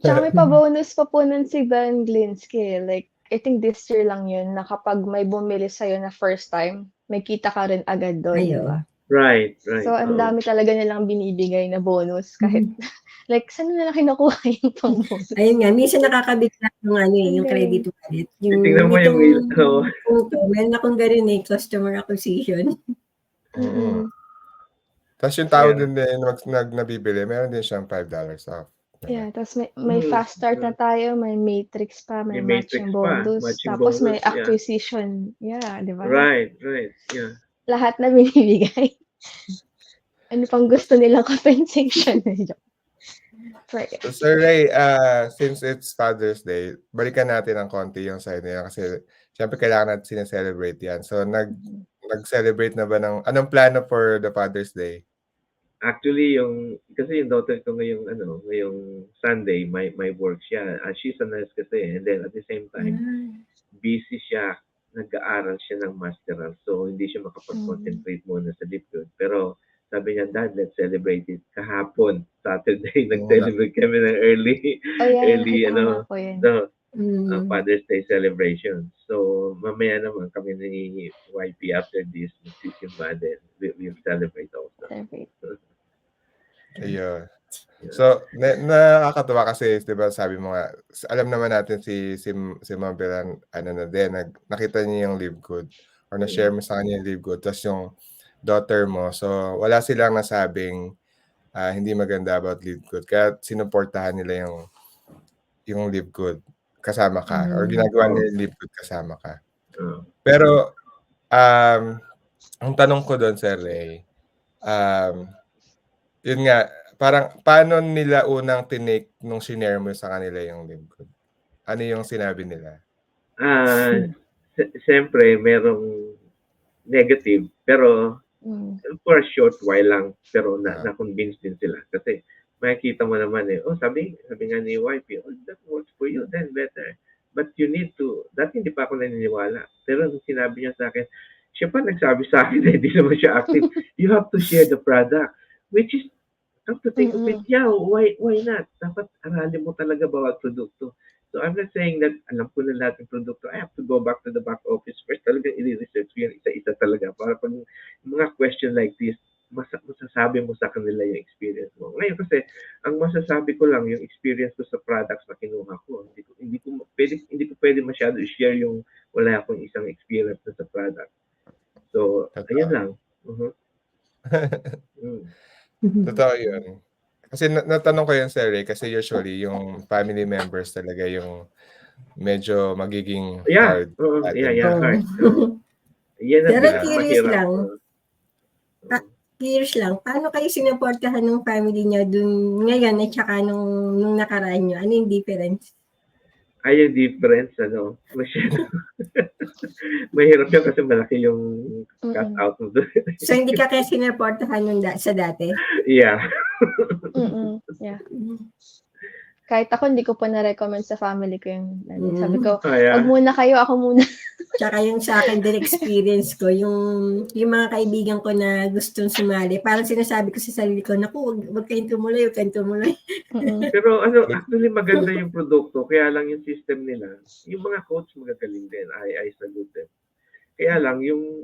Tsaka may pa-bonus pa po nun si Ben Glinsky. Like, I think this year lang yun na kapag may bumili sa'yo na first time, may kita ka rin agad doon. Diba? Right. So, ang dami talaga nilang binibigay na bonus kahit, like, saan nila kinukuha yung pang-bonus? Ayun nga, minsan nakakabigla yung credit wallet. Tingnan mo yung meron akong ganun customer acquisition. Tapos yung tao din nabibili, meron din siyang $5 off. Yeah, tapos may fast start na tayo, may matrix pa, may matching bonus, tapos may acquisition. Yeah, di ba? Right. Yeah. Lahat na binibigay. Ano pang gusto nilang compensation? So, Sir Ray, since it's Father's Day, balikan natin ng konti yung side nila kasi syempre kailangan natin sineselebrate yan. So, nag-celebrate na ba anong plano for the Father's Day? Actually, kasi yung daughter ko ngayong Sunday, may work siya. She's a nurse kasi. And then at the same time, busy siya. Nag-aaral siya ng masteral. So, hindi siya makapag-concentrate muna sa Livegood. Pero sabi niya, Dad, let's celebrate it. Kahapon, Saturday, nag-celebrate kami ng early Father's Day celebration. So, mamaya naman kami ni YP after this, magsisimba din. We'll celebrate also. Ayun. So, nakakatuwa kasi, di ba, sabi mo nga, alam naman natin si Ma'am Belan, nakita niya yung Livegood or na-share mo sa kanya yung Livegood, tapos yung daughter mo. So, wala silang nasabing hindi maganda about Livegood. Kaya sinuportahan nila yung Livegood kasama ka or ginagawa nila yung Livegood kasama ka. Pero, ang tanong ko doon, Sir Ray, Yun nga, parang paano nila unang tinake nung shinare mo sa kanila yung Live Good? Ano yung sinabi nila? Siyempre, merong negative, pero Mm. for a short while lang, pero Ah. na-convince din sila. Kasi makikita mo naman sabi nga ni YP, that works for you, then better. But you need to, dati hindi pa ako naniniwala. Pero nung sinabi niya sa akin, siya pa nagsabi sa akin na hindi naman siya active. You have to share the product. Which is, come to think of it, yeah, why not? Dapat aralin mo talaga bawat produkto. So I'm not saying that alam ko na lahat ng produkto. I have to go back to the back office first. Talagang i-research ko yan isa-isa talaga. Para pag mga question like this, masasabi mo sa kanila yung experience mo. Ngayon kasi, ang masasabi ko lang yung experience ko sa products na kinuha ko. Hindi ko pwede masyado i-share yung wala akong isang experience na sa product. So, ayun lang. Totoo yun. Kasi natanong ko yun, Sir, kasi usually yung family members talaga yung medyo magiging hard. Hard. Yan Pero ang curious mahirap. lang. Curious lang, paano kayo sinuportahan ng family niyo dun ngayon at saka nung nakaraan niyo? Ano yung difference? Ay, yung difference, masyado. Mahirap yan kasi malaki yung cut out mo doon. So, hindi ka kaya sinuportahan sa dati? Yeah. Yeah. Kahit ako, hindi ko pa na-recommend sa family ko yung sabi ko, wag muna kayo, ako muna. Tsaka yung sa akin din experience ko, yung mga kaibigan ko na gustong sumali, parang sinasabi ko sa sarili ko, naku, wag kayong tumuloy. Pero actually maganda yung produkto, kaya lang yung system nila, yung mga coach magagaling din, I salute them. Kaya lang yung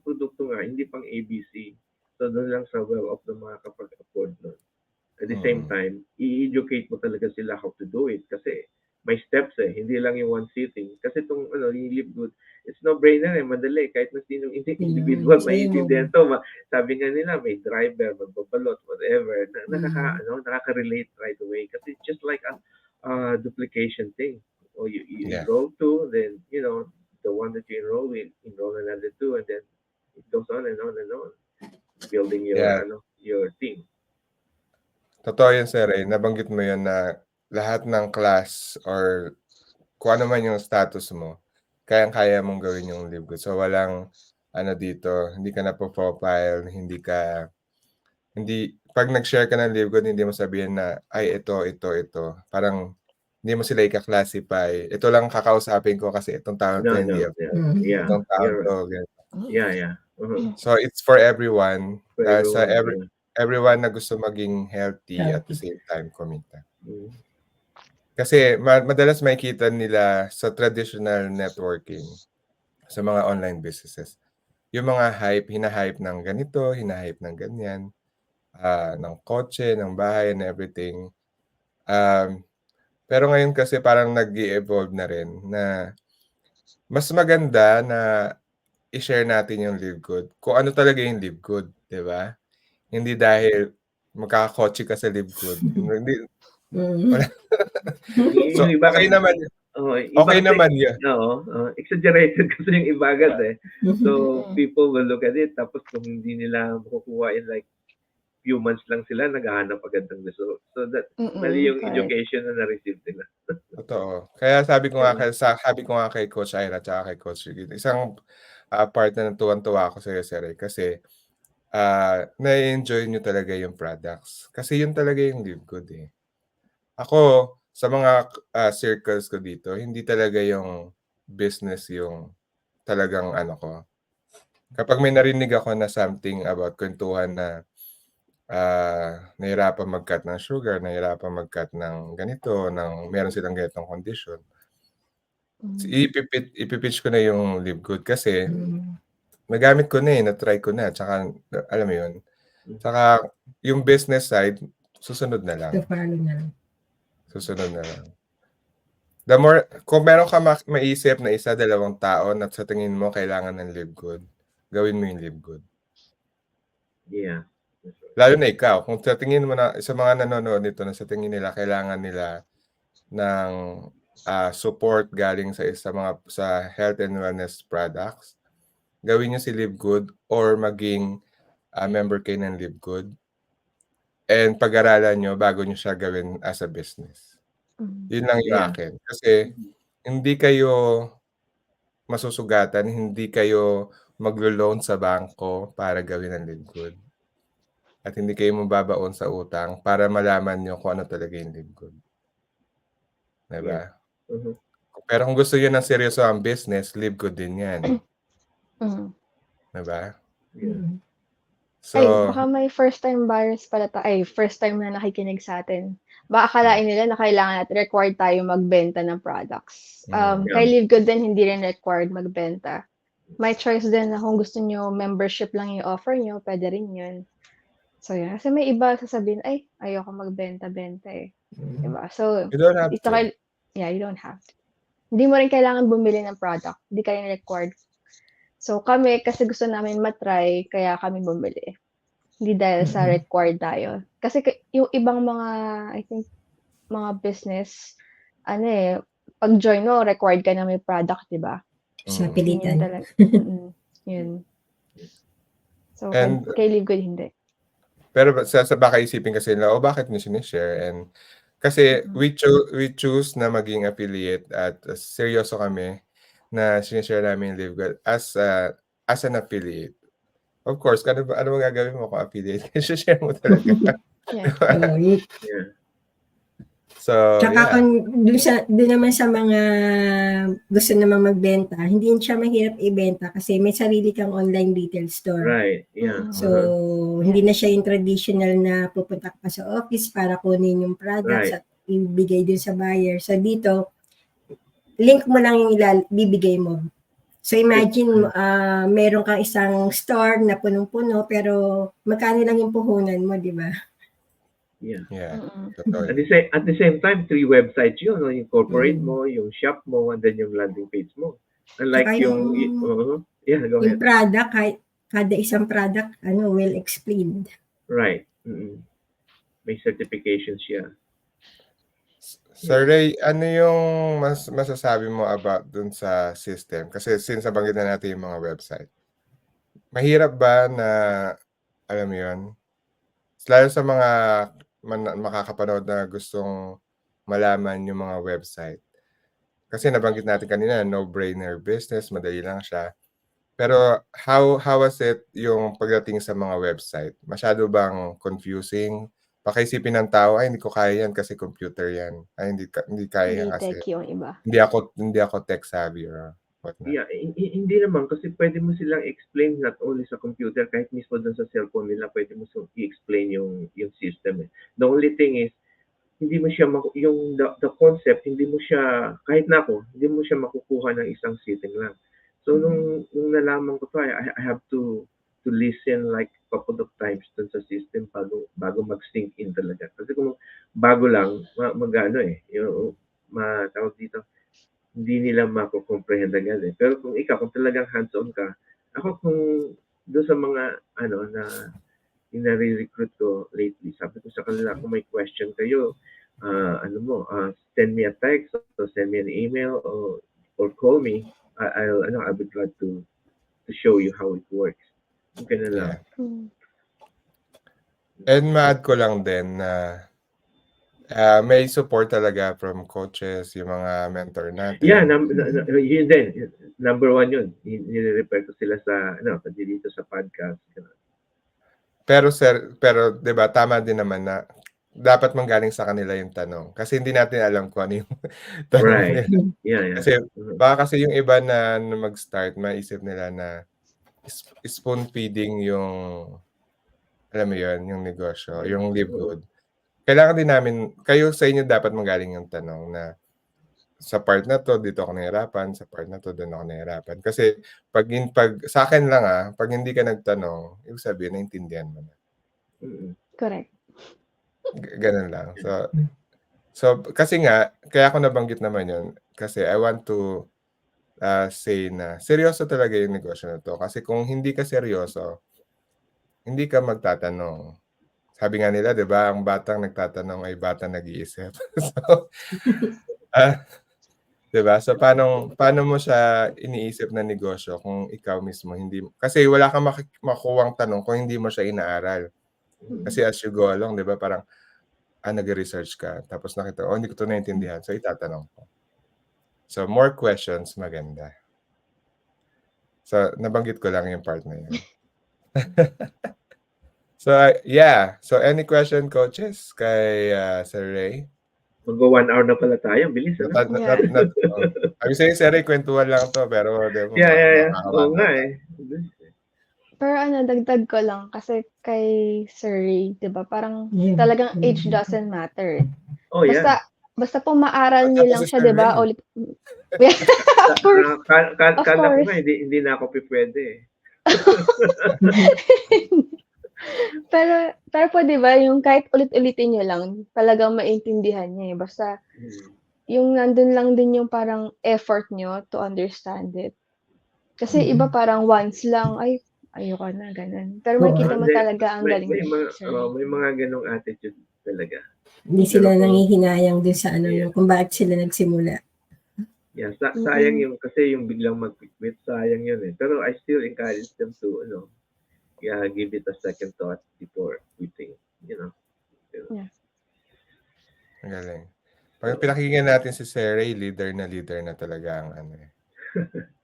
produkto nga hindi pang ABC. So doon lang sa well-off ng mga kapag-afford nun. At the same time, i-educate mo talaga sila how to do it kasi may steps hindi lang yung one sitting. Kasi itong yung Live Good, it's no-brainer madali. Kahit na sinong individual maiintindihan to. Sabi nga nila, may driver, magbabalot, whatever. Nakaka-relate right away. Kasi just like a duplication thing. Or you enroll two, then, the one that you enroll another two, and then it goes on and on and on. Building your team. Totoo yun, Sir. Nabanggit mo yun na lahat ng class or kung ano man yung status mo, kayang-kaya mong gawin yung Live Good. So, walang dito, hindi ka na po-profile, pag nag-share ka ng Live Good, hindi mo sabihin na, ay, ito. Parang, hindi mo sila i-classify. Ito lang kakausapin ko kasi itong tao to hindi ako. Itong tao to. Yeah. So, it's for everyone. Everyone na gusto maging healthy at the same time kumita. Kasi madalas makikita nila sa traditional networking, sa mga online businesses, yung mga hinahype ng ganito, hinahype ng ganyan, ng kotse, ng bahay, and everything. Pero ngayon kasi parang nag-i-evolve na rin na mas maganda na i-share natin yung Live Good. Kung ano talaga yung Live Good, di ba? Hindi dahil magkakakotse ka sa Live Good. Hindi. So, okay naman. Okay naman yun. Exaggerated kasi yung iba agad So, people will look at it. Tapos kung hindi nila makukuha in like few months lang sila, naghahanap agad ng result. So, that mali yung education na na-receive nila. Totoo. Kaya sabi ko nga kay Coach Ira at kay Coach Ricky, isang part na tuwan-tuwa ako sa iyo, Sir, kasi na-enjoy nyo talaga yung products. Kasi yun talaga yung Live Good Ako, sa mga circles ko dito, hindi talaga yung business yung talagang ko. Kapag may narinig ako na something about kwentuhan na nahirapan mag-cut ng sugar, nahirapan mag-cut ng ganito, meron silang ganitong condition, ipipitch ko na yung Live Good kasi nagamit ko na na-try ko na, tsaka alam mo yun, tsaka yung business side, susunod na lang. The more, kung meron ka maisip na isa, dalawang tao na sa tingin mo kailangan ng Live Good, gawin mo yung Live Good. Yeah. Lalo na ikaw, kung sa tingin mo na, sa mga nanonood nito na sa tingin nila, kailangan nila ng support galing sa health and wellness products, gawin nyo si Live Good or maging member kayo ng Live Good. and pag-aralan nyo bago nyo siya gawin as a business. Mm. Yun lang yung Yeah. akin. Kasi hindi kayo masusugatan, hindi kayo maglo-loan sa bangko para gawin ang live good. At hindi kayo mababaon sa utang para malaman nyo kung ano talaga yung live good. Diba? Mhm. Pero kung gusto nyo ng seryoso ang business, live good din yan. Mm. Diba? Yeah. Mm. So, Ay, baka may first time buyers pala first time na nakikinig sa atin. Baka akalain nila na kailangan natin required tayo magbenta ng products. Mm. Kay Live Good din, hindi rin required magbenta. May choice din na kung gusto nyo membership lang yung offer nyo, pwede rin yun. So, yun. Kasi may iba sasabihin, ay, ayoko magbenta-benta eh. Diba? So, you don't have ito to. yeah, you don't have to. Hindi mo rin kailangan bumili ng product. Hindi kayo required. So, kami, kasi gusto namin matry, kaya kami bumili. Hindi dahil sa required tayo. Kasi yung ibang mga, I think, mga business, pag join mo, required ka na may product, di ba? Sa Mm. Yun pilitan. talaga. Yun. So, And- kay Live Good, hindi. Pero sa baka isipin kasi nila, bakit nyo sinishare? And kasi we choose na maging affiliate at seryoso kami na sinishare namin yung Live Good as an affiliate. Of course, ano mo gagawin mo kung affiliate? Share mo talaga. Yeah. Oh, yun. Yeah. So, Tsaka yeah. kung doon naman sa mga gusto namang magbenta, hindi siya mahirap ibenta kasi may sarili kang online retail store. Right. Yeah. So, Uh-huh. hindi na siya yung traditional na pupunta ka pa sa office para kunin yung products Right. at ibigay din sa buyer. So, dito, link mo lang yung bibigay mo. So, imagine, meron kang isang store na punong-puno, pero magkano lang yung puhunan mo, di ba? Yeah. Yeah. Mm-mm. Totoo. At the same time, 3 websites yun. No? Yung corporate Mm. mo, yung shop mo, and then yung landing page mo. Unlike Saka yung... yeah, go Yung ahead. product, kada isang product, well explained. Right. Mm-mm. May certifications siya. Sir Ray, ano yung masasabi mo about dun sa system? Kasi since nabanggit na natin yung mga website. Mahirap ba na, alam mo yun, lalo sa mga makakapanood na gustong malaman yung mga website. Kasi nabanggit natin kanina, no-brainer business, madali lang siya. Pero how was it yung pagdating sa mga website? Masyado bang confusing? Pakaisipin ng tao, ay hindi ko kaya yan kasi computer yan. Ay hindi kaya yan Hindi kasi tech yung iba. hindi ako tech savvy or whatnot. Yeah, hindi naman kasi pwede mo silang explain not only sa computer, kahit mismo dun sa cellphone nila, pwede mo i-explain yung system. The only thing is, hindi mo siya, yung the concept, hindi mo siya, kahit na ako, hindi mo siya makukuha ng isang sitting lang. So, nung nalaman ko to, I have to listen like couple of times dun sa system bago mag-sink in talaga. Kasi kung bago lang, yung tawag dito, hindi nila mako-comprehend agad eh. Pero kung talagang hands-on ka, ako kung doon sa mga na nare-recruit ko lately, sabi ko sa kanila, kung may question kayo, send me a text or send me an email or call me. I'll be glad to show you how it works. Okay na lang. Yeah. Mm. And ma-add ko lang din na may support talaga from coaches, yung mga mentor natin. Yeah, yun din. Number 1 yun. Nire-refer ko sila sa, dito sa podcast. Pero 'di ba tama din naman na dapat manggaling sa kanila yung tanong. Kasi hindi natin alam kung ano yung tanong Right. nila. Yeah. Kasi baka kasi yung iba na mag-start, maisip nila na spoon feeding yung, alam mo yun, yung negosyo, yung live good. Kailangan din namin, kayo sa inyo dapat manggaling yung tanong na sa part na to, dito ako nahirapan, sa part na to, doon ako nahirapan. Kasi pag sa akin lang pag hindi ka nagtanong, ibig sabihin, naintindihan mo na. Correct. Ganun lang. So kasi nga, kaya ako nabanggit naman yun, kasi I want to say na seryoso talaga yung negosyo na to. Kasi kung hindi ka seryoso, hindi ka magtatanong. Sabi nga nila, 'di ba, ang batang nagtatanong ay batang nag-iisip. So, 'di ba? So paano mo siya iniisip na negosyo kung ikaw mismo hindi, kasi wala kang makukuhang tanong kung hindi mo siya inaaral. Kasi as you go along, 'di ba, parang nag-research ka tapos nakita, hindi ko 'to naintindihan, so itatanong ko. So more questions, maganda. So nabanggit ko lang yung part na yun. So yeah, so any question, coaches, kay Sir Ray? Mag-go 1 hour na pala tayo. Bilis, ano? Yeah. Sabi sa'yo, Sir Ray, kwentuhan lang to, pero di mo, Yeah. makakawa Oo nga na. eh. Pero dagdag ko lang kasi kay Sir Ray, 'di ba, parang Yeah. talagang age doesn't matter. Oh, yeah. Basta po maaral niyo Tapos lang si siya, Sir 'di ba, Ray. ulit. Of course, of Kala ko course. nga, hindi na ako pwede eh. Pero po 'di ba, yung kahit ulit-ulitin niyo lang, talagang maintindihan niya, eh. Basta yung nandun lang din yung parang effort niyo to understand it. Kasi iba parang once lang, "Ay, ayoko na," gano'n. Pero makikita mo Hindi, talaga ang galing may ni mga, Sir Ray. may mga ganong attitude talaga. Hindi sila Pero nangihinayang dun sa Yeah. kung bakit sila nagsimula. Yeah, sayang yung, kasi yung biglang mag-quit, sayang yun eh. Pero I still encourage them to, give it a second thought before quitting, Ang galing. Pag pinakinggan natin si Sir Ray, leader na talaga ang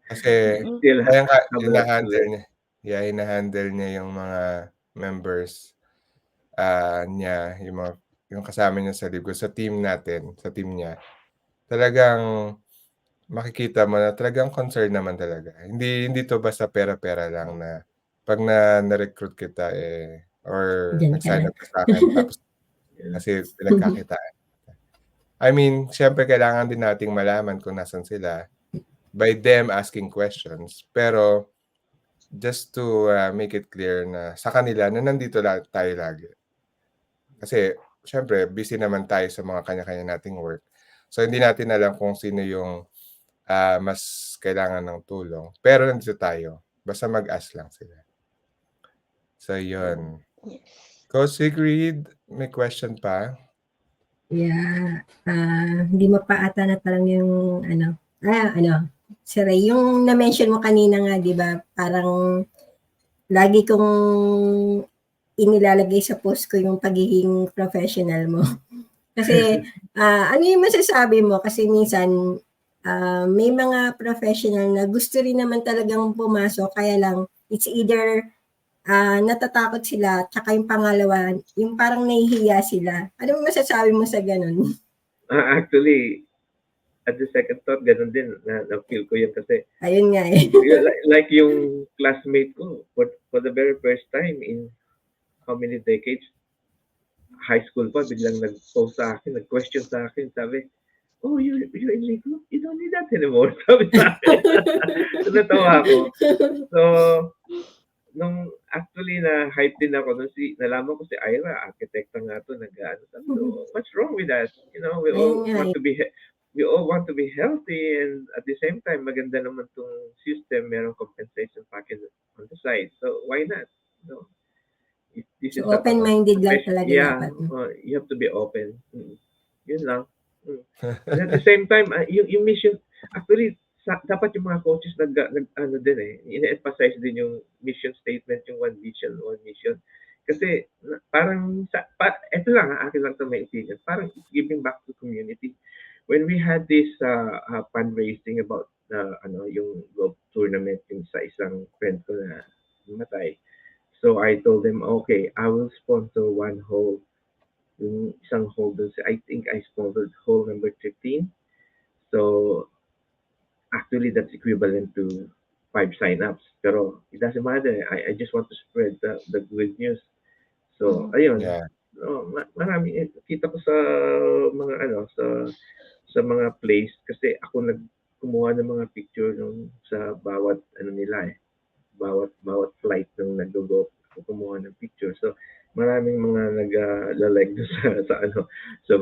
Kasi Still kaya nga have a lot to hina-handle learn. niya. Yeah, hina-handle niya yung mga members niya, yung kasama niya sa Libgo, sa team natin, sa team niya. Talagang makikita mo na talagang concern naman talaga. Hindi to basta pera-pera lang na pag na-recruit kita or Diyan ka nag-sign lang. up ka sa akin tapos kasi pinagkakitaan. I mean, syempre kailangan din nating malaman kung nasan sila by them asking questions. Pero just to make it clear na sa kanila na nandito tayo lagi. Kasi syempre busy naman tayo sa mga kanya-kanya nating work. So hindi natin alam kung sino yung mas kailangan ng tulong. Pero nandito tayo. Basta mag-ask lang sila. So yun. Yes. Coach Sigrid, may question pa? Yeah. Hindi mo pa ata natanong yung Sir Ray, yung na-mention mo kanina nga, di ba, parang lagi kong inilalagay sa post ko yung pagiging professional mo. Kasi, ano yung masasabi mo? Kasi minsan, may mga professional na gusto rin naman talagang pumasok, kaya lang, it's either natatakot sila, tsaka yung pangalawa, yung parang nahihiya sila. Ano masasabi mo sa ganun? Actually, at the second thought, ganun din, na-feel ko yun kasi, Ayun nga eh. like yung classmate ko, for the very first time in how many decades, high school pa, biglang nag-post sa akin, nag-question sa akin, sabi, "Oh, you're in legal? You don't need that anymore." Sabi sa akin. Natawa ako. So, nung actually na-hype din ako, nalaman ko si Ira, architect nga to, sabi ko, what's wrong with that? We all want to be healthy, and at the same time, maganda naman tong system, merong compensation package on the side. So, why not? If this So, is open-minded lang talaga dapat. you have to be open. Yun lang. And at the same time, yung mission, actually, dapat yung mga coaches din ina-emphasize din yung mission statement, yung one vision, one mission. Kasi parang, ito lang, akin lang ito may opinion, parang it's giving back to community. When we had this fundraising about yung golf tournament, yung sa isang friend ko na namatay, so I told them, okay, I will sponsor one hole. Yung isang hole dun I think I sponsored hole number 15. So actually that's equivalent to 5 sign-ups. Pero it doesn't matter. I just want to spread the good news. So ayun. Yeah. Marami kita ko sa mga sa mga place kasi ako kumuha ng mga picture nung sa bawat nila bawat flight ng nag-go, ako kumuha ng picture. So maraming mga nag-like sa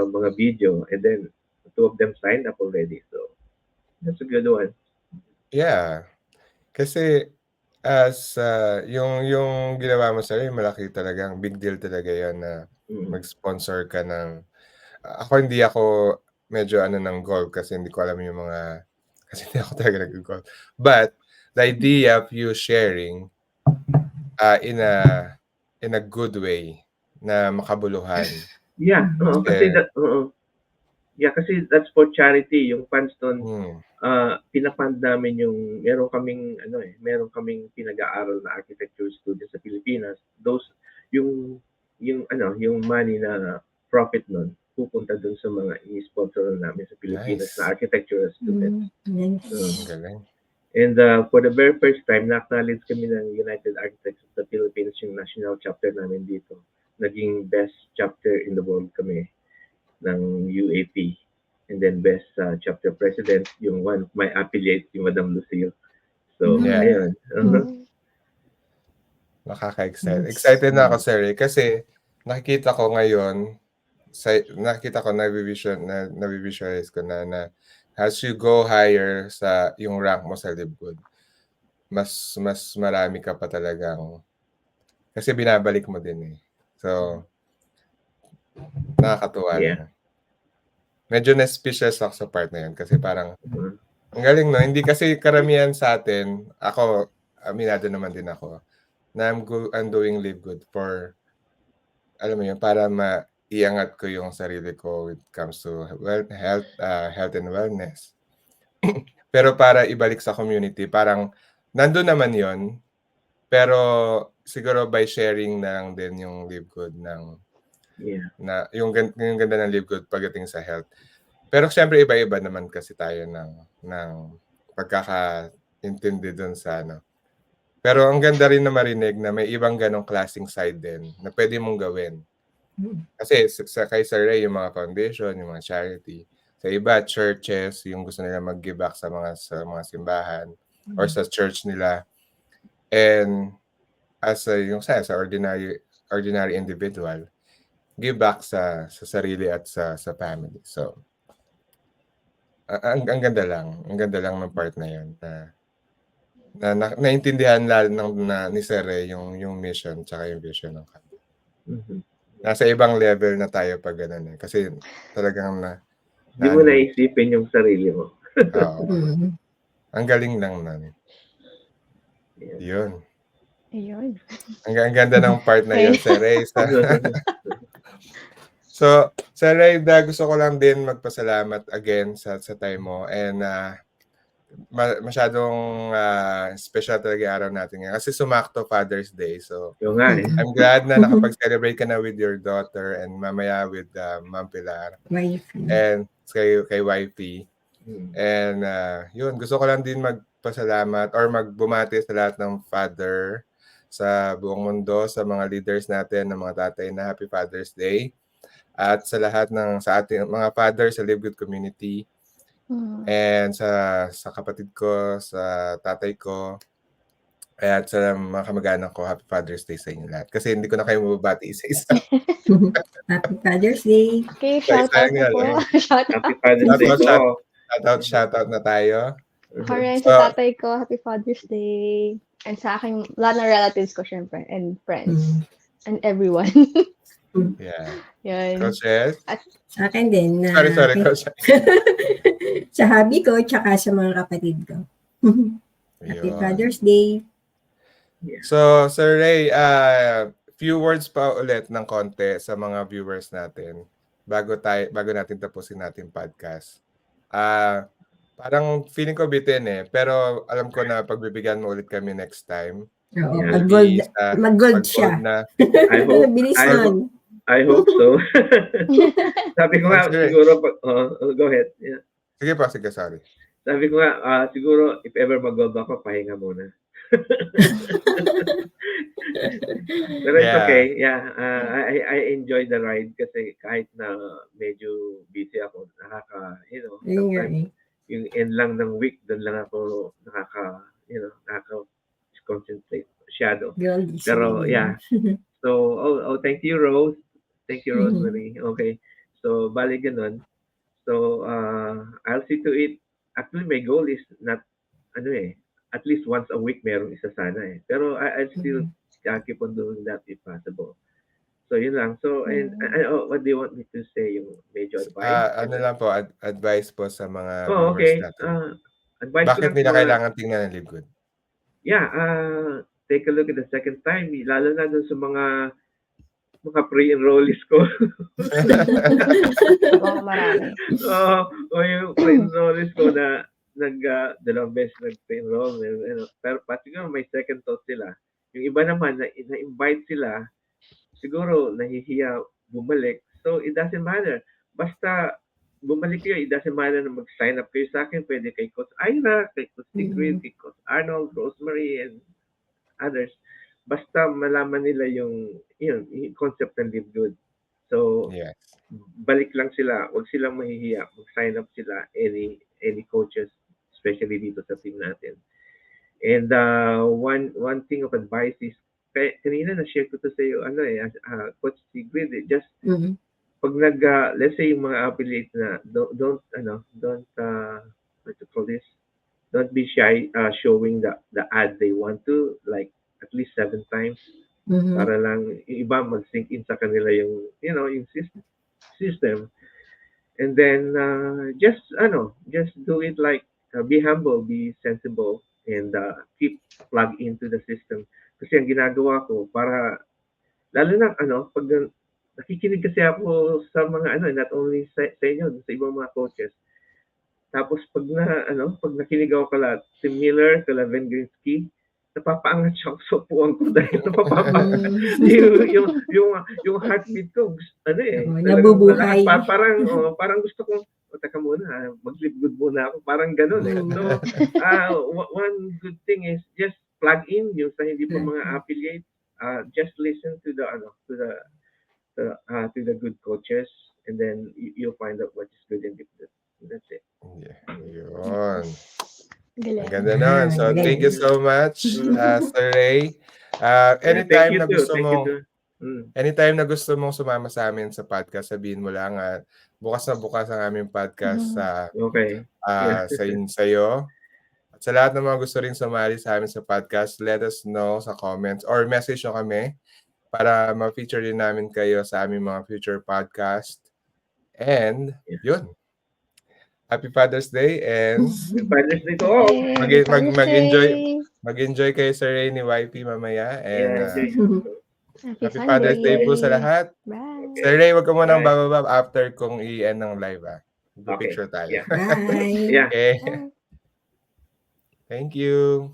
mga video, and then 2 of them signed up already. So that's a good one. Yeah. Kasi as yung ginawa mo sa'yo, malaki talagang big deal talaga yan na mag-sponsor ka ng hindi ako medyo ng golf kasi hindi ko alam yung mga kasi hindi ako talaga nag-golf. But the idea of you sharing in a in a good way na makabuluhan. Yeah, oo, kasi Kasi Yeah, kasi that's for charity. Yung funds doon, hmm, pinafund namin meron kaming pinag-aaral na architecture students sa Pilipinas. Yung, yung money na profit nun, pupunta doon sa mga i-sponsor namin sa Pilipinas nice. na architectural students. Nice. Ang galing. And for the very first time, na-acknowledge kami ng United Architects of the Philippines, yung national chapter namin dito. Naging best chapter in the world kami ng UAP. And then best chapter president, yung one of my affiliate, yung Madam Lucille. So, Yeah. ayun. Nakaka-excite. Yes. Excited na ako, Sir Ray, kasi nakikita ko ngayon, nabivisualize ko na as you go higher sa yung rank mo sa LibGood, mas marami ka pa talagang, kasi binabalik mo din eh. So, nakakatuwa Yeah. lang. Medyo na-speechless ako sa part na yun kasi parang, ang galing no, hindi kasi karamihan sa atin, ako, aminado naman din ako, na I'm doing LibGood for, alam mo yun, para maiangat ko yung sarili ko when it comes to health and wellness. Pero para ibalik sa community, parang nandun naman yon, pero siguro by sharing na lang din yung LibGood na yung ganda ng LibGood pagdating sa health. Pero syempre iba-iba naman kasi tayo ng pagkakaintindi dun sa ano. Pero ang ganda rin na marinig na may ibang ganong klaseng side din na pwede mong gawin. Kasi kay Sir Ray, yung mga foundation, yung mga charity. Sa iba, churches, yung gusto nila mag-give back sa mga simbahan or sa church nila. And as sa ordinary individual, give back sa sarili at sa family. So, ang ganda lang. Ang ganda lang ng part na yun. Na naintindihan lalo ni Sir Ray yung mission tsaka yung vision ng company. Nasa ibang level na tayo pag ganun eh. Kasi talagang Hindi mo naisipin yung sarili mo. Oo. Ang galing lang nun. Yun. Ayun. Ang ganda ng part na yun, Sir Ray. So, Sir Ray, gusto ko lang din magpasalamat again sa time mo. And masyadong special talaga yung araw natin ngayon. Kasi sumakto Father's Day. So, Yung nga eh. I'm glad na nakapag-celebrate ka na with your daughter and mamaya with Ma'am Pilar. Wifey. And kay Wifey. And yun, gusto ko lang din magpasalamat or magbumati sa lahat ng father sa buong mundo, sa mga leaders natin, ng mga tatay na Happy Father's Day. At sa lahat sa ating mga father sa LibGood community. And sa kapatid ko, sa tatay ko, at sa mga kamag-anak ko, Happy Father's Day sa inyo lahat. Kasi hindi ko na kayo mababati isa-isa. Happy Father's Day. Okay, shout out na po. Shout out. Happy Father's Day po. Shout out na tayo. Ako rin sa tatay ko, Happy Father's Day. And sa akin, lahat ng relatives ko, syempre, and friends. And everyone. Yeah. Yan. Coach S? Sa akin din. Sorry, Coach. Sa hubby ko, tsaka sa mga kapatid ko. Happy Yun. Father's Day. So, Sir Ray, few words pa ulit ng konti sa mga viewers natin bago natin tapusin natin podcast. Parang feeling ko bitin eh, pero alam ko na pagbibigyan mo ulit kami next time. Oo, Yeah. mag-gold siya. Na. Bilis nun. I hope so. Sabi ko nga, siguro, go ahead. Yeah. Sige, sorry. Sabi ko nga, siguro, if ever mag-gold ako, pahinga muna. Pero it's okay. Yeah, I enjoy the ride kasi kahit na medyo busy ako, sometimes yung end lang ng week, doon lang ako nakaka-concentrate masyado. Pero yeah. So, thank you, Rose. Thank you, Rosemary. Okay. So, bali ganun. So, I'll see to it. Actually, my goal is not, at least once a week meron isa sana eh. Pero I'll still keep on doing that if possible. So, yun lang. So, and what do you want me to say? Yung medyo advice? Ano lang po, advice po sa mga okay. viewers natin. Advice Bakit nila kailangan tingnan ng LibGood? Yeah, take a look at the second time, lalo na dun sa mga pre-enrollees ko. Oo, marami. O yung pre-enrollees ko na dalawang beses nag-pre-enroll. Pero pati nga may second thought sila. Yung iba naman, na-invite sila, siguro nahihiya bumalik. So, it doesn't matter. Basta bumalik kayo, it doesn't matter na mag-sign up kayo sa akin. Pwede kay Coach Ira, kay Coach Sigrid, kay Coach Arnold, Rosemary, and others. Basta malaman nila yung concept ng Live Good. So, Yes. balik lang sila. Huwag silang mahihiya. Mag-sign up sila, any coaches, especially dito sa team natin. And one thing of advice is, kanina na-share ko to sa iyo, Coach Sigrid, just pag let's say yung mga affiliates na, don't what to call this, don't be shy showing the ad they want to, like at least 7 times, para lang yung iba mag-sink in sa kanila yung yung system. And then just do it like be humble, be sensible, and keep plug into the system. Kasi ang ginagawa ko para lalo na pag nakikinig kasi ako sa mga not only sa inyo, sa ibang mga coaches. Tapos pag nakinig ako kala Tim Miller, kala Ben Grinsky, napapaangat siya ako sa upuan ko dahil napapaangat yung heartbeat ko, nabubuhay. Parang gusto kong, teka muna, mag-live good muna ako, parang ganun eh. So, one good thing is just plug in yung sa hindi pa mga affiliates, just listen to the good coaches, and then you'll find out what is good and different. That's it. Yeah, yun. Galing. Ang ganda nun. So, thank you so much, Sir Ray. Anytime na gusto mo, anytime na gusto mong sumama sa amin sa podcast, sabihin mo lang at bukas na bukas ang aming podcast sa sa'yo. At sa lahat ng mga gusto rin sumali sa amin sa podcast, let us know sa comments or message nyo kami para ma-feature din namin kayo sa aming mga future podcast. And, yun. Happy Father's Day and Father's Day to all. mag-enjoy kayo sa Ray ni YP mamaya. And Happy Happy Father's Day po sa lahat. Bye. Sir Ray, wag ka munang bababa after kung i-end ng live. Picture tayo. Yeah. Bye. Yeah. Okay. Bye. Thank you.